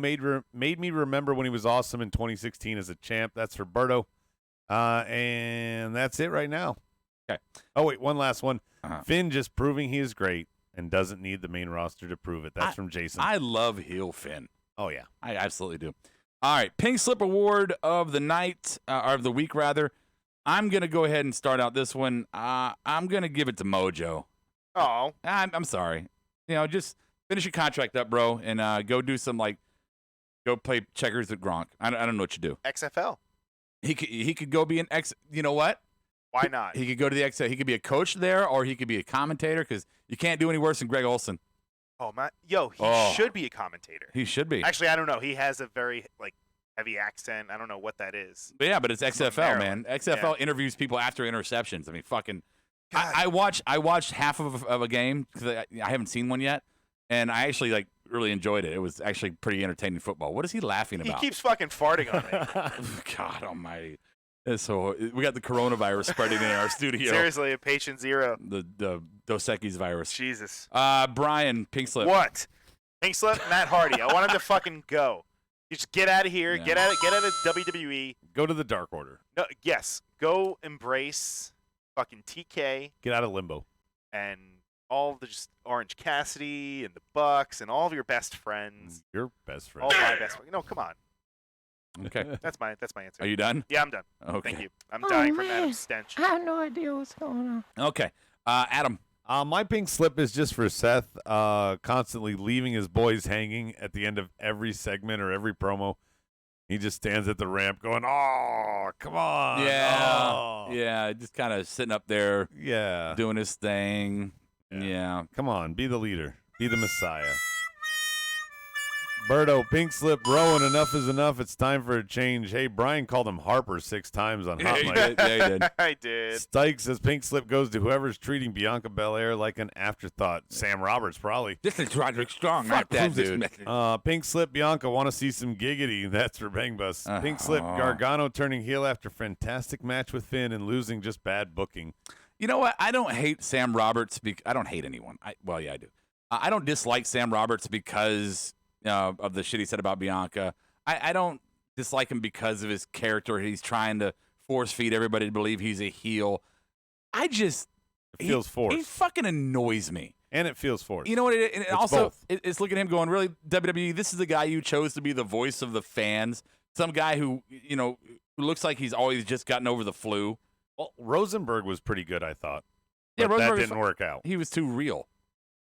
made me remember when he was awesome in 2016 as a champ. That's for Berto. And that's it right now. Okay. Oh, wait, one last one. Uh-huh. Finn just proving he is great and doesn't need the main roster to prove it. That's from Jason. I love heel Finn. Oh, yeah. I absolutely do. All right, Pink Slip Award of the night, or of the week, rather. I'm going to go ahead and start out this one. I'm going to give it to Mojo. Oh, I'm sorry. Just finish your contract up, bro, and go do some, go play checkers with Gronk. I don't know what you do. XFL. He could go be an X. You know what? Why not? He could go to the X. He could be a coach there, or he could be a commentator, because you can't do any worse than Greg Olson. Oh man, he should be a commentator. He should be. Actually, I don't know. He has a very heavy accent. I don't know what that is. But yeah, but it's XFL, man. Maryland. XFL interviews people after interceptions. I mean, fucking. God. I watched half of a game because I haven't seen one yet, and I actually really enjoyed it. It was actually pretty entertaining football. What is he laughing He about? keeps fucking farting on me. God Almighty! So we got the coronavirus spreading in our studio. Seriously, a patient zero. The Dos Equis virus. Jesus. Brian, Pink Slip. What? Pink Slip, Matt Hardy. I want him to fucking go. You just get out of here. Yeah. Get out of WWE. Go to the Dark Order. No, yes. Go embrace fucking TK Get out of limbo. and all the just Orange Cassidy and the Bucks and all of your best friends. Your best friend. All my best friends. No, come on. Okay. That's my answer. Are you done? Yeah, I'm done. Okay. Thank you. I'm dying from Adam's stench. I have no idea what's going on. Okay. Adam. My pink slip is just for Seth constantly leaving his boys hanging at the end of every segment or every promo. He just stands at the ramp going, "Oh, come on." Yeah. Oh. Yeah. Just kind of sitting up there Yeah. doing his thing. Yeah. Come on, be the leader. Be the Messiah. Berto, pink slip, Rowan, enough is enough. It's time for a change. Hey, Brian called him Harper 6 times on Hot he Mic. did. Yeah, he did. I did. Stike says pink slip goes to whoever's treating Bianca Belair like an afterthought. Sam Roberts, probably. This is Roderick Strong. Fuck that dude. Pink slip, Bianca, want to see some giggity. That's for Bang Bus. Pink slip, Gargano turning heel after fantastic match with Finn and losing, just bad booking. You know what? I don't hate Sam Roberts. I don't hate anyone. Well, yeah, I do. I don't dislike Sam Roberts because of the shit he said about Bianca. I don't dislike him because of his character. He's trying to force feed everybody to believe he's a heel. It feels forced. He fucking annoys me. And it feels forced. You know what? It's also, both. it's looking at him going, really, WWE, this is the guy you chose to be the voice of the fans. Some guy who, who looks like he's always just gotten over the flu. Well, Rosenberg was pretty good, I thought. Yeah, But that Rosenberg was didn't work out. He was too real.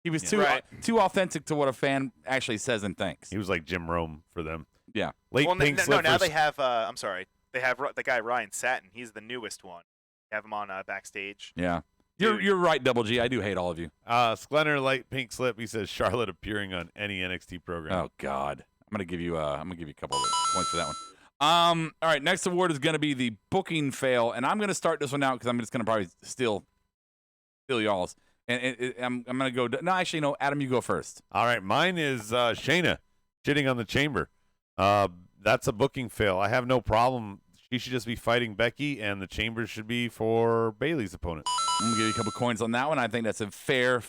He was Right. too authentic to what a fan actually says and thinks. He was like Jim Rome for them. Yeah. Late Well, pink no, slip now for they have. I'm sorry. They have the guy Ryan Satin. He's the newest one. They have him on backstage. Yeah. Dude. You're right, Double G. I do hate all of you. Sklenner, light pink slip. He says Charlotte appearing on any NXT program. Oh God. I'm gonna give you a couple of points for that one. All right, next award is gonna be the booking fail, and I'm gonna start this one out because I'm just gonna probably steal y'all's. And I'm gonna go. No, actually, no. Adam, you go first. All right, mine is Shayna shitting on the Chamber. That's a booking fail. I have no problem. She should just be fighting Becky, and the Chamber should be for Bayley's opponent. I'm gonna give you a couple coins on that one. I think that's a fair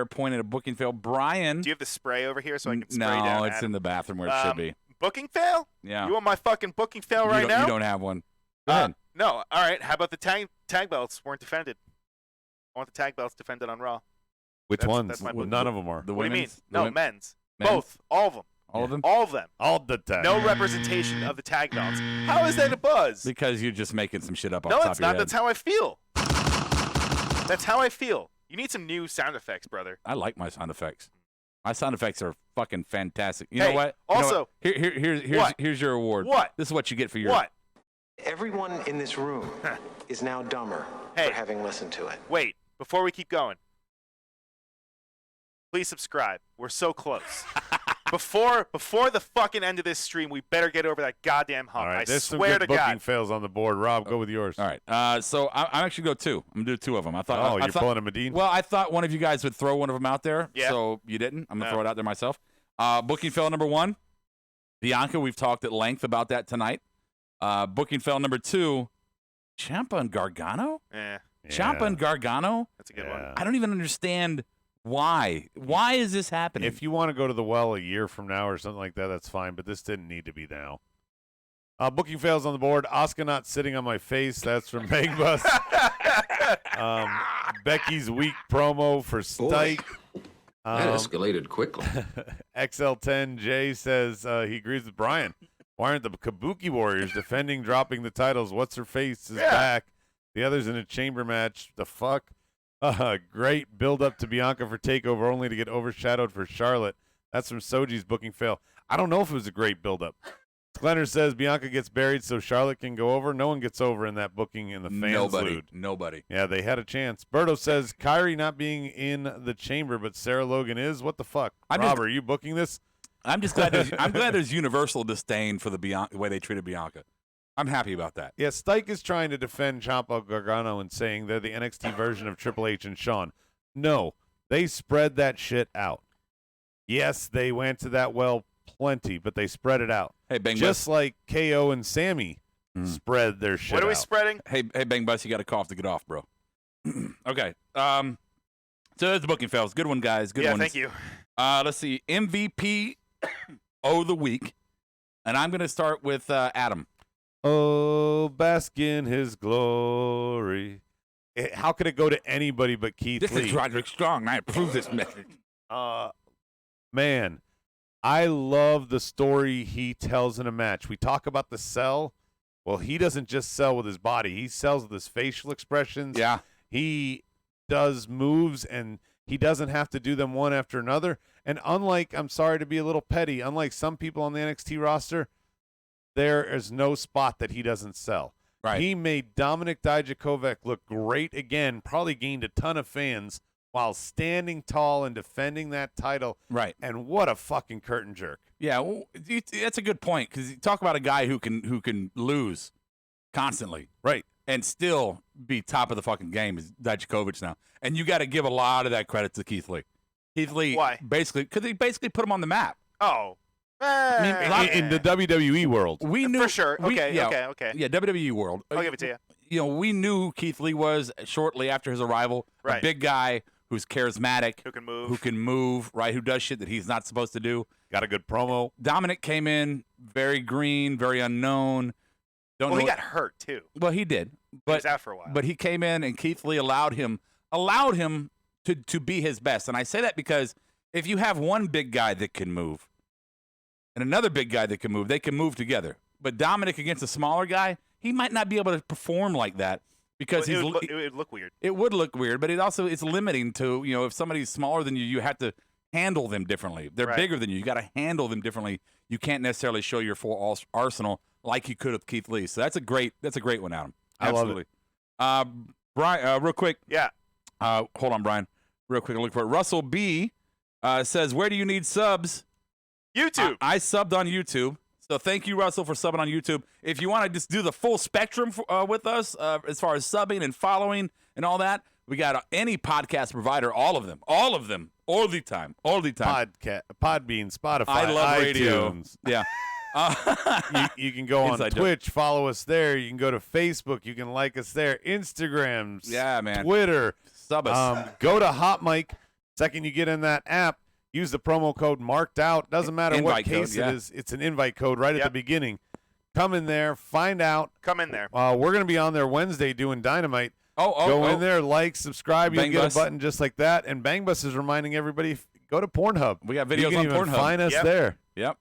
point at a booking fail. Brian. Do you have the spray over here so I can spray No, down? it's Adam? in the bathroom where it should be. Booking fail? Yeah. You want my fucking booking fail You right don't- now? You don't have one. Go ahead. No. All right. How about the tag belts weren't defended? I want the tag belts defended on Raw. Which That's- ones? that's my Well, book. none of them are. The What do you mean? women's? No, The men's. men's? Both. All of them. All of them? All of them. All the time. No representation of the tag belts. How is that a buzz? Because you're just making some shit up off No, the top it's of your not. head. That's how I feel. That's how I feel. You need some new sound effects, brother. I like my sound effects. My sound effects are fucking fantastic. You know Hey, what? You know also- what? Here's What? here's your award. What? This is what you get for your What? Everyone in this room is now dumber Hey. for having listened to it. Wait. Before we keep going, please subscribe. We're so close. Before the fucking end of this stream, we better get over that goddamn hump. All right, I there's some swear good to booking God. fails on the board. Rob, go with yours. All right. So I'm actually go two. I'm gonna do two of them. I thought. Oh, I you're thought, pulling a Medine? Well, I thought one of you guys would throw one of them out there. Yeah. So you didn't. I'm gonna No. throw it out there myself. Booking fail number one, Bianca. We've talked at length about that tonight. Booking fail number two, Ciampa and Gargano. Eh, Ciampa and Gargano. that's a good Yeah. one. I don't even understand why. Why is this happening? If you want to go to the well a year from now or something like that, that's fine, but this didn't need to be now. Booking fails on the board. Oscar not sitting on my face. That's from Bang Bus. Becky's weak promo for Stike. That escalated quickly. XL10J says he agrees with Brian. Why aren't the Kabuki Warriors defending, dropping the titles? What's her face is back. The others in a chamber match. The fuck? Great build up to Bianca for TakeOver, only to get overshadowed for Charlotte. That's from Soji's booking fail. I don't know if it was a great build up. Sklenner says Bianca gets buried so Charlotte can go over. No one gets over in that booking, and the fans lewd. Nobody. Yeah, they had a chance. Berto says Kyrie not being in the chamber, but Sarah Logan is. What the fuck? Rob, are you booking this? I'm just glad. I'm glad there's universal disdain for the way they treated Bianca. I'm happy about that. Yeah, Stike is trying to defend Ciampa Gargano and saying they're the NXT version of Triple H and Shawn. No, they spread that shit out. Yes, they went to that well plenty, but they spread it out. Hey, Bang Just Bus. like KO and Sammy spread their shit What are we out. spreading? Hey, Bang Bus, you got a cough to get off, bro. Okay. So that's the booking fails. Good one, guys. Good one. Thank you. Let's see. MVP of the week, and I'm going to start with Adam. Oh, bask in his glory. how could it go to anybody but Keith This Lee? is Roderick Strong, and I approve this message. Man, I love the story he tells in a match. We talk about the sell. Well, he doesn't just sell with his body. He sells with his facial expressions. Yeah. He does moves, and he doesn't have to do them one after another. And unlike, I'm sorry to be a little petty, unlike some people on the NXT roster, there is no spot that he doesn't sell. Right. He made Dominik Dijakovic look great again, probably gained a ton of fans while standing tall and defending that title. Right. And what a fucking curtain jerk. Yeah, well, that's a good point because you talk about a guy who can lose constantly, Right. and still be top of the fucking game is Dijakovic now. And you got to give a lot of that credit to Keith Lee. Keith Lee, Why? Basically, because he basically put him on the map. Oh. In the WWE world. We knew for sure. Okay. Yeah, WWE world. I'll give it to you. You know, we knew who Keith Lee was shortly after his arrival. Right. A big guy who's charismatic, Who can move? right? Who does shit that he's not supposed to do. Got a good promo. Dominik came in very green, very unknown. Don't Well, know. he got hurt too. Well, he did, He but was out for a while. But he came in, and Keith Lee allowed him to be his best. And I say that because if you have one big guy that can move and another big guy that can move, they can move together. But Dominik against a smaller guy, he might not be able to perform like that because it would look weird. It would look weird, but it's limiting to, you know, if somebody's smaller than you, you have to handle them differently. They're Right. bigger than you. You got to handle them differently. You can't necessarily show your full arsenal like you could with Keith Lee. So that's a great one, Adam. I love it. Absolutely. Brian, real quick. Yeah. Hold on, Brian. Real quick, look for it. Russell B says, "Where do you need subs?" YouTube. I subbed on YouTube. So thank you, Russell, for subbing on YouTube. If you want to just do the full spectrum with us as far as subbing and following and all that, we got any podcast provider, all of them, all the time. Podbean, Spotify, I love radio. iTunes. Yeah. You can go on Inside joke. Twitch, follow us there. You can go to Facebook. You can like us there. Instagram, Yeah, man. Twitter. Sub us. Go to Hot Mic. Second you get in that app, use the promo code marked out. Doesn't matter what Invite code, case yeah. it is. It's an invite code right at the Yep. beginning. Come in there, find out. Come in there. We're going to be on there Wednesday doing Dynamite. Go in there, like, subscribe. You'll Bang get Bus. a button just like that. And Bang Bus is reminding everybody, go to Pornhub. We got You videos can on even Pornhub. find us Yep. there. Yep.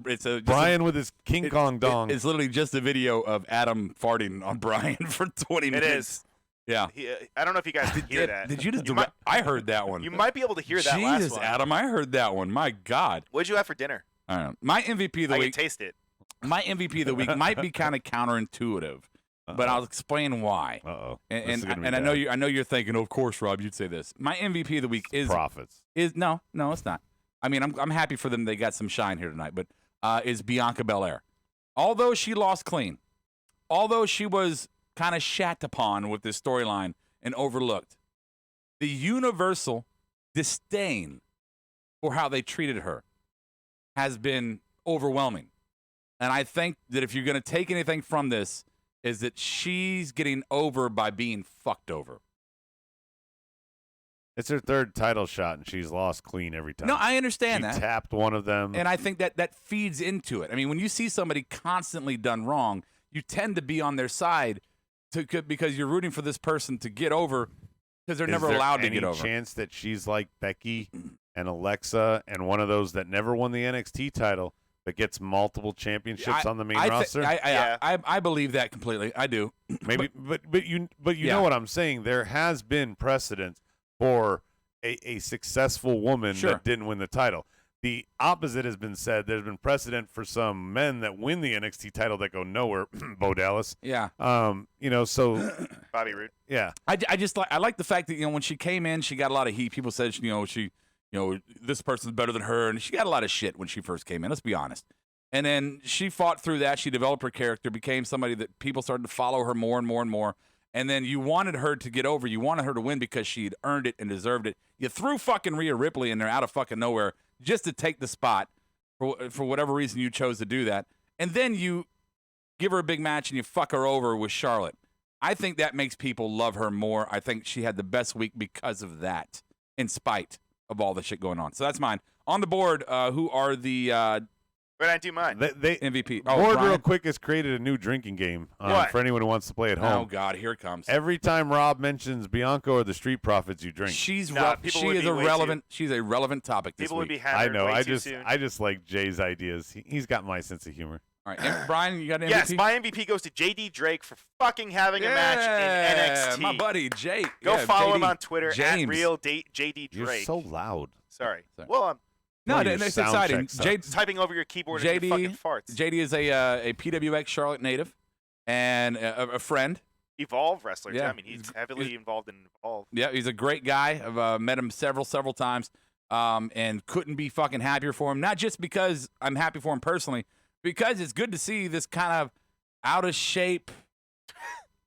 It's just Brian with his King Kong dong. It's literally just a video of Adam farting on Brian for 20 It minutes. is. Yeah. I don't know if you guys can hear that. Did you just? might, I heard that one. you might be able to hear that Jesus, last one. Adam, I heard that one. My God. What'd you have for dinner? I don't know. My MVP of the I can week. taste it. My MVP of the week might be kind of counterintuitive, but I'll explain why. Uh-oh. And I know you're thinking, oh, of course, Rob, you'd say this. My MVP of the week is Profits. no, it's not. I mean, I'm happy for them. They got some shine here tonight, but is Bianca Belair. Although she lost clean, although she was kind of shat upon with this storyline and overlooked, the universal disdain for how they treated her has been overwhelming. And I think that if you're going to take anything from this, is that she's getting over by being fucked over. It's her third title shot, and she's lost clean every time. No, I understand she that. tapped one of them. And I think that feeds into it. I mean, when you see somebody constantly done wrong, you tend to be on their side because you're rooting for this person to get over because they're never allowed to get over. Is there any chance that she's like Becky and Alexa and one of those that never won the NXT title but gets multiple championships on the main roster? I believe that completely. I do. Maybe, but you Yeah. know what I'm saying. There has been precedent for a successful woman Sure. that didn't win the title. The opposite has been said. There's been precedent for some men that win the NXT title that go nowhere. Bo Dallas. Yeah. So Bobby Roode. yeah. I like the fact that when she came in, she got a lot of heat. People said this person's better than her, and she got a lot of shit when she first came in. Let's be honest. And then she fought through that. She developed her character, became somebody that people started to follow her more and more and more. And then you wanted her to get over. You wanted her to win because she'd earned it and deserved it. You threw fucking Rhea Ripley in there out of fucking nowhere just to take the spot for whatever reason you chose to do that. And then you give her a big match and you fuck her over with Charlotte. I think that makes people love her more. I think she had the best week because of that, in spite of all the shit going on. So that's mine. On the board, who are the Where did I do mine? They MVP. Board Brian? Real Quick has created a new drinking game What? for anyone who wants to play at Oh home. God, here it comes. Every time Rob mentions Bianco or the Street Profits, you drink. She's people she would is be way irrelevant. She's a relevant topic this People would week. be I hammered know. way I too soon. just like Jay's ideas. He's got my sense of humor. All right, Brian, you got an MVP? Yes, my MVP goes to JD Drake for fucking having a match in NXT. My buddy Jake. Go follow JD, him on Twitter James. @RealJD You're Drake. so loud. Sorry. Sorry. Well, I'm No, your it's sound exciting. check sucks. Jade, typing over your keyboard and your fucking farts. JD is a PWX Charlotte native and a friend. Evolve wrestler. Yeah. I mean, he's heavily involved in Evolve. Yeah, he's a great guy. I've met him several times, and couldn't be fucking happier for him. Not just because I'm happy for him personally, because it's good to see this kind of out of shape.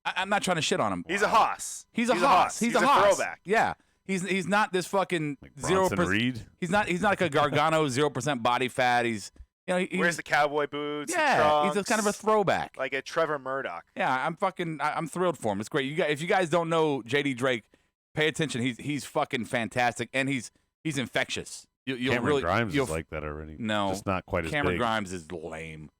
I'm not trying to shit on him. He's a hoss. He's a hoss. He's a hoss. throwback. Yeah, he's not this fucking Like 0%. Bronson Reed. He's not like a Gargano 0% body fat. He's Wears the cowboy boots. yeah. Trunks, He's a kind of a throwback. like a Trevor Murdoch. Yeah, I'm thrilled for him. It's great. If you guys don't know JD Drake, pay attention. He's fucking fantastic, and he's infectious. You'll Cameron really Grimes you'll, is like that already. No, just not quite as Cameron big. Grimes is lame.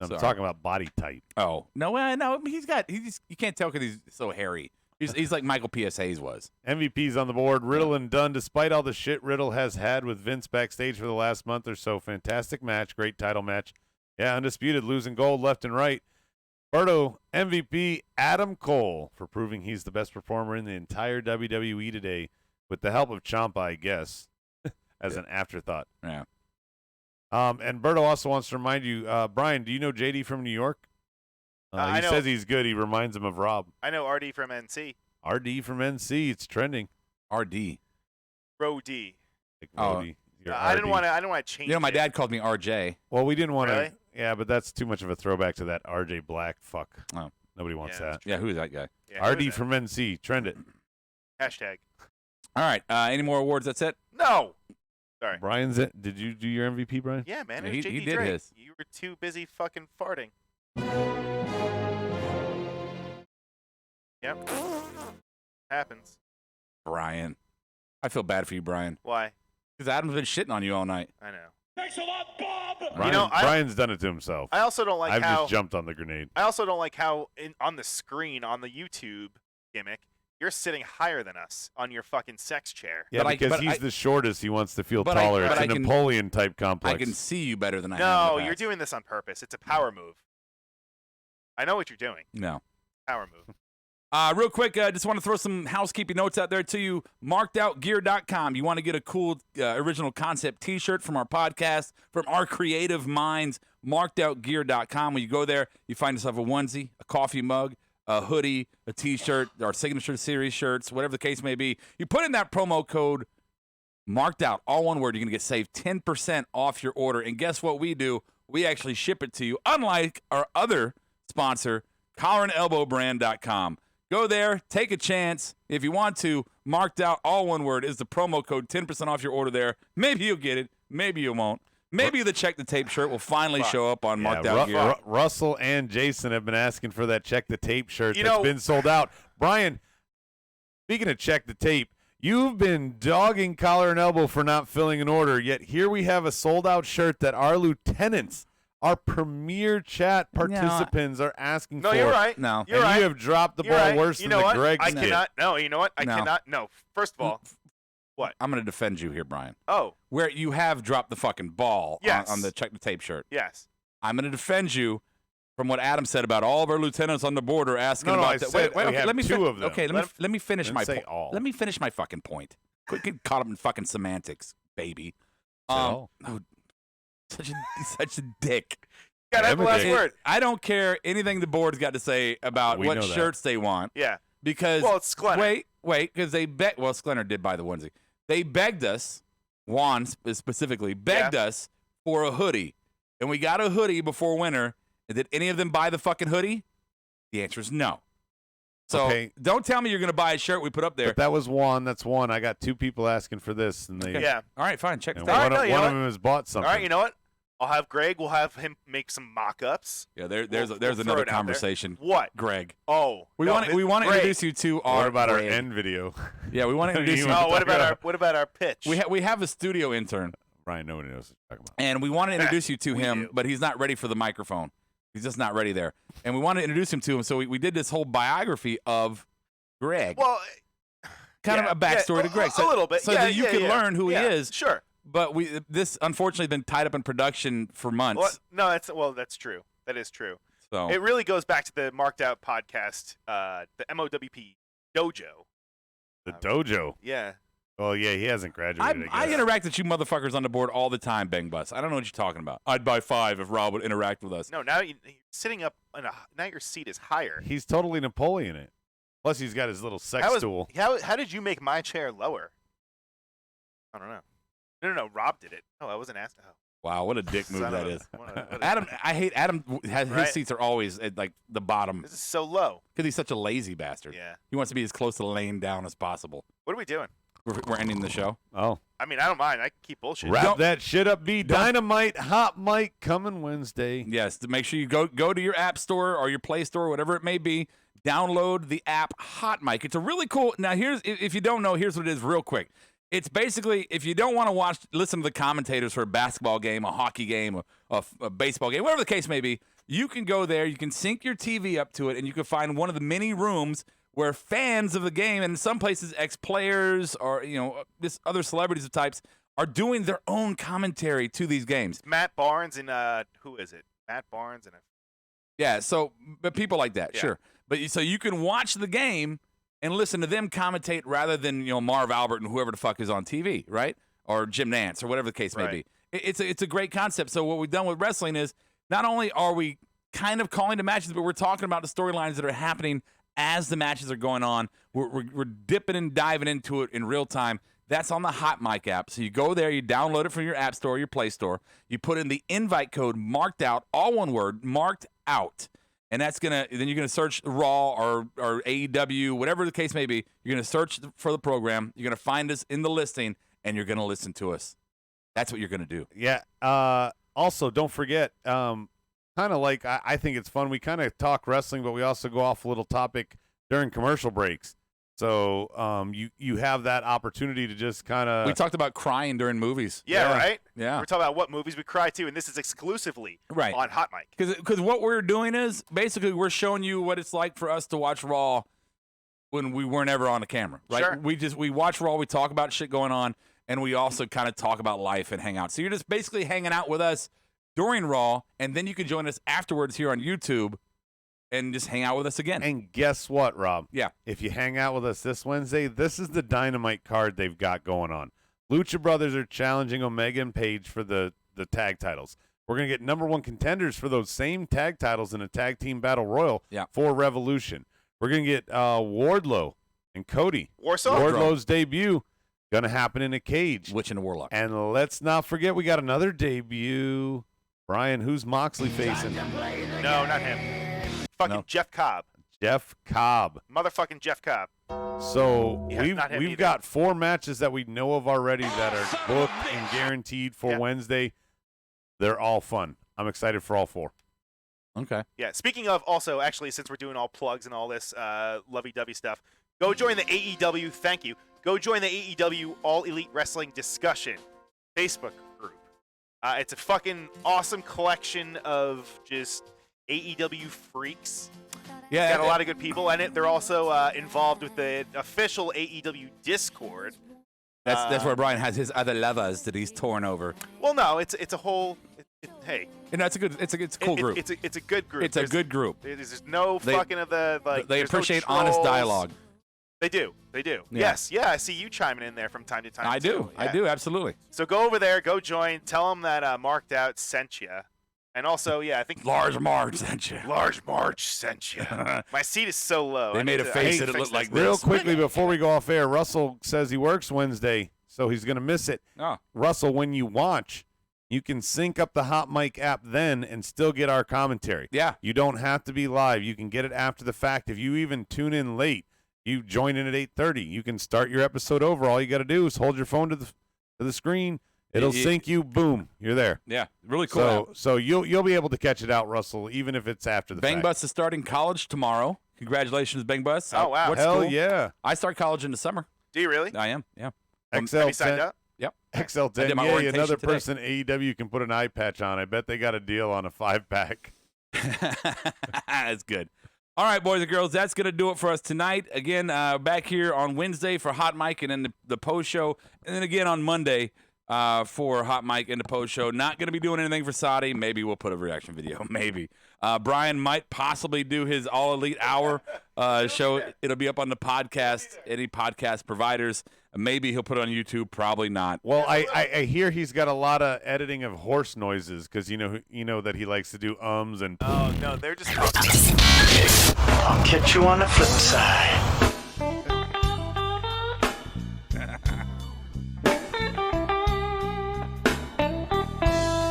I'm Sorry. talking about body type. Oh no, you can't tell because he's so hairy. He's like Michael P.S. Hayes was. MVP's on the board. Riddle and Dunn, despite all the shit Riddle has had with Vince backstage for the last month or so. Fantastic match. Great title match. Yeah, undisputed. Losing gold left and right. Berto, MVP, Adam Cole, for proving he's the best performer in the entire WWE today, with the help of Ciampa, I guess, as an afterthought. Yeah. And Berto also wants to remind you, Brian, do you know JD from New York? I He know. says he's good. He reminds him of Rob. I know RD from NC. RD from NC. It's trending. RD. Ro D. Like Oh. Rhodey. You're I didn't RD. want to change. You know, my it. dad called me RJ. Well, we didn't want to. Really? Yeah, but that's too much of a throwback to that RJ Black fuck. Oh. Nobody wants Yeah, that. Yeah, who's that guy? Yeah, who RD is from NC. Trend it. that? Hashtag. All right. Any more awards? That's it. No. Sorry. Brian's it. Did you do your MVP, Brian? Yeah, man. Yeah, It was he JD did Drake. his. You were too busy fucking farting. Yep. Happens. Brian. I feel bad for you, Brian, Why? because Adam's been shitting on you all night. I know. Brian, know, Brian's done it to himself. I also don't like I've how. just jumped on the grenade. I also don't like how on the screen on the YouTube gimmick, you're sitting higher than us on your fucking sex chair. Yeah, But because he's the shortest. He wants to feel but taller. It's I a can- Napoleon type complex. I can see you better than I have. No, in the you're past. doing this on purpose. It's a power move. I know what you're doing. No. Power move. Real quick, just want to throw some housekeeping notes out there to you. MarkedOutGear.com. You want to get a cool original concept T-shirt from our podcast, from our creative minds. MarkedOutGear.com. When you go there, you find yourself a onesie, a coffee mug, a hoodie, a T-shirt, our signature series shirts, whatever the case may be. You put in that promo code Marked Out, all one word. You're going to get saved 10% off your order. And guess what we do? We actually ship it to you, unlike our other sponsor, collarandelbowbrand.com. Go there, take a chance. If you want to, Marked Out, all one word, is the promo code, 10% off your order there. Maybe you'll get it. Maybe you won't. Maybe the Check the Tape shirt will finally show up on Marked Out Gear. Russell and Jason have been asking for that Check the Tape shirt You that's know- been sold out. Brian, speaking of Check the Tape, you've been dogging Collar and Elbow for not filling an order, yet here we have a sold-out shirt that our lieutenants, our premier chat participants are asking No, for. you're right. No. You're And right. you have dropped the You're ball right. worse You than know the what? Greg's I did. cannot. No, you know what? I No. cannot. No. First of all, I'm going to defend you here, Brian. oh, Where you have dropped the fucking ball Yes. on the Check the Tape shirt. yes. I'm going to defend you from what Adam said about all of our lieutenants on the border asking No, about I that. said we okay, have let me two of them. Okay, let me finish Didn't my say point. all. Let me finish my fucking point. Quit getting caught up in fucking semantics, baby. all. Oh, such a dick. Got to have the I'm a last dick. word. I don't care anything the board's got to say about We what know that. shirts they want Yeah. because Well, it's Sklenner. wait, because they begged. Well, Sklenner did buy the onesie. They begged us, Juan specifically, begged us for a hoodie, and we got a hoodie before winter. And did any of them buy the fucking hoodie? The answer is no. So Okay. don't tell me you're going to buy a shirt we put up there. But that was one. That's one. I got two people asking for this, and they Yeah. All right, fine. Check and the All one, right, no, of, you one know of them has bought something. All right. You know what? I'll have Greg. We'll have him make some mock-ups. Yeah, there's We'll another throw it out there. conversation. What? Greg. Oh, We no, want to Greg. introduce you to our What about our Greg. end video? Yeah, we want to introduce you. You Oh, what about our pitch? We have a studio intern. Ryan, nobody knows what you're talking about. And we want to introduce you to We him, do. but he's not ready for the microphone. He's just not ready there. And we want to introduce him to him, so we did this whole biography of Greg. Well, kind of a backstory to Greg. A little bit. So yeah, that you yeah, can yeah. learn who Yeah, he is. Sure. But this unfortunately been tied up in production for months. Well, no, that's true. That is true. So It really goes back to the Marked Out podcast, the MOWP Dojo. The dojo. Yeah. Oh, yeah, he hasn't graduated. I guess. interact with you motherfuckers on the board all the time, Bang Bus. I don't know what you're talking about. I'd buy 5 if Rob would interact with us. No, now you're sitting up, now your seat is higher. He's totally Napoleon it. Plus, he's got his little sex stool. How did you make my chair lower? I don't know. No, Rob did it. Oh, I wasn't asked. Oh. Wow, what a dick move Son that of a- is. what a- Adam, I hate Adam. His Right? seats are always at like the bottom This is so low. because he's such a lazy bastard. Yeah. He wants to be as close to laying down as possible. What are we doing? We're ending the show. Oh. I mean, I don't mind. I can keep bullshit. Wrap that shit up, B. Dynamite Hot Mic coming Wednesday. Yes, to make sure you go to your app store or your Play Store, whatever it may be. Download the app Hot Mic. It's a really cool. Now, if you don't know, here's what it is, real quick. It's basically if you don't want to listen to the commentators for a basketball game, a hockey game, a baseball game, whatever the case may be, you can go there. You can sync your TV up to it, and you can find one of the many rooms where fans of the game, and in some places ex-players or this other celebrities of types are doing their own commentary to these games. Matt Barnes and who is it? Matt Barnes and Yeah, but people like that, Yeah. sure. But so you can watch the game and listen to them commentate rather than Marv Albert and whoever the fuck is on TV, right? Or Jim Nantz or whatever the case may be. It's a great concept. So what we've done with wrestling is not only are we kind of calling the matches, but we're talking about the storylines that are happening as the matches are going on. We're dipping and diving into it in real time. That's on the Hot Mic app. So you go there, you download it from your app store, your Play Store. You put in the invite code marked out, all one word, marked out. And then you're gonna search Raw or AEW, whatever the case may be. You're gonna search for the program. You're gonna find us in the listing, and you're gonna listen to us. That's what you're gonna do. Yeah. Also, don't forget, kind of like I think it's fun. We kind of talk wrestling, but we also go off a little topic during commercial breaks. So you have that opportunity to just kind of. We talked about crying during movies. Yeah, Yeah. right? Yeah. We're talking about what movies we cry to, and this is exclusively Right. on Hot Mic. Because what we're doing is basically we're showing you what it's like for us to watch Raw when we weren't ever on the camera, right? Sure. We watch Raw, we talk about shit going on, and we also kind of talk about life and hang out. So you're just basically hanging out with us during Raw, and then you can join us afterwards here on YouTube and just hang out with us again. And guess what, Rob? Yeah. If you hang out with us this Wednesday, this is the Dynamite card they've got going on. Lucha Brothers are challenging Omega and Page for the tag titles. We're going to get #1 contenders for those same tag titles in a tag team battle royal for Revolution. We're going to get Wardlow and Cody. Warsaw? Wardlow's debut going to happen in a cage. Witch and the Warlock. And let's not forget, we got another debut. Brian, who's Moxley facing? No, not him. Fucking No. Jeff Cobb. Jeff Cobb. Motherfucking Jeff Cobb. So Yeah, not him we've either. got 4 matches that we know of already that are booked and guaranteed for Wednesday. They're all fun. I'm excited for all 4. Okay. Yeah, speaking of also, actually, since we're doing all plugs and all this lovey-dovey stuff, go join the AEW, thank you. Go join the AEW All Elite Wrestling Discussion Facebook group. It's a fucking awesome collection of just AEW freaks. Yeah. Got a lot of good people in it. They're also involved with the official AEW Discord. That's where Brian has his other lovers that he's torn over. Well, no, it's a whole. Hey, And that's it's a cool group. It's a good group. It's a good group. There's no They- fucking of the like. They there's no appreciate honest trolls. dialogue. They do. Yeah. Yes. Yeah. I see you chiming in there from time to time. I do. too. I Yeah. do. Absolutely. So go over there. Go join. Tell them that Marked Out sent you. And also, yeah, I think Large Marge sent you. Large March sent you. My seat is so low. They I made need a to- face I need that to it fix looked like this. Real quickly before we go off air, Russell says he works Wednesday, so he's going to miss it. Oh. Russell, when you watch, you can sync up the Hot Mic app then and still get our commentary. Yeah. You don't have to be live. You can get it after the fact. If you even tune in late, you join in at 8:30. You can start your episode over. All you got to do is hold your phone to the screen. It'll sync you. Boom, you're there. Yeah. Really cool. So you'll be able to catch it out, Russell, even if it's after the Bang fact. Bus is starting college tomorrow. Congratulations, Bang Bus. Oh, wow. What Hell school? yeah. I start college in the summer. Do you really? I am. Yeah. Have XL you signed up? Yep. I XL10. did my Yeah, orientation another today. person AEW can put an eye patch on. I bet they got a deal on a 5-pack. That's good. All right, boys and girls, that's going to do it for us tonight. Again, back here on Wednesday for Hot Mic and then the post show. And then again on Monday for Hot Mic and the post show. Not going to be doing anything for Saudi. Maybe we'll put a reaction video. Maybe. Brian might possibly do his All Elite Hour show. It'll be up on the podcast, any podcast providers. Maybe he'll put it on YouTube. Probably not. Well, I hear he's got a lot of editing of horse noises because you know that he likes to do ums and. Oh no, they're just. I'll catch you on the flip side.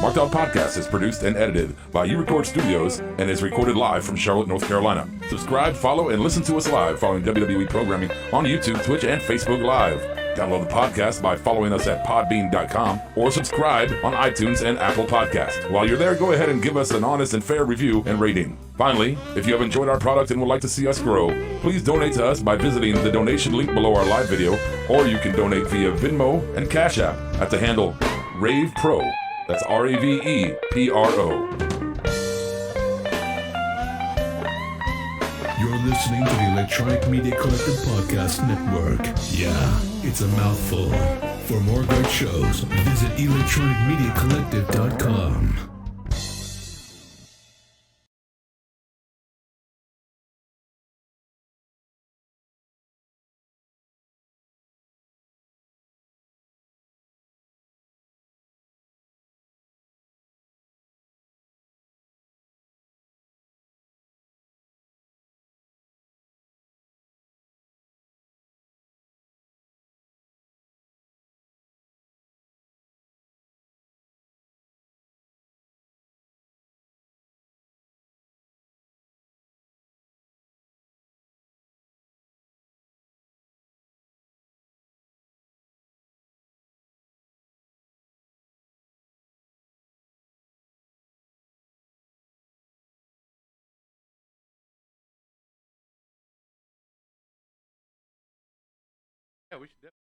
Marked Out Podcast is produced and edited by You Record Studios and is recorded live from Charlotte, North Carolina. Subscribe, follow, and listen to us live following WWE programming on YouTube, Twitch, and Facebook Live. Download the podcast by following us at podbean.com or subscribe on iTunes and Apple Podcasts. While you're there, go ahead and give us an honest and fair review and rating. Finally, if you have enjoyed our product and would like to see us grow, please donate to us by visiting the donation link below our live video, or you can donate via Venmo and Cash App at the handle Ravepro. That's RAVEPRO. You're listening to the Electronic Media Collective Podcast Network. Yeah, it's a mouthful. For more great shows, visit electronicmediacollective.com. Yeah, we should.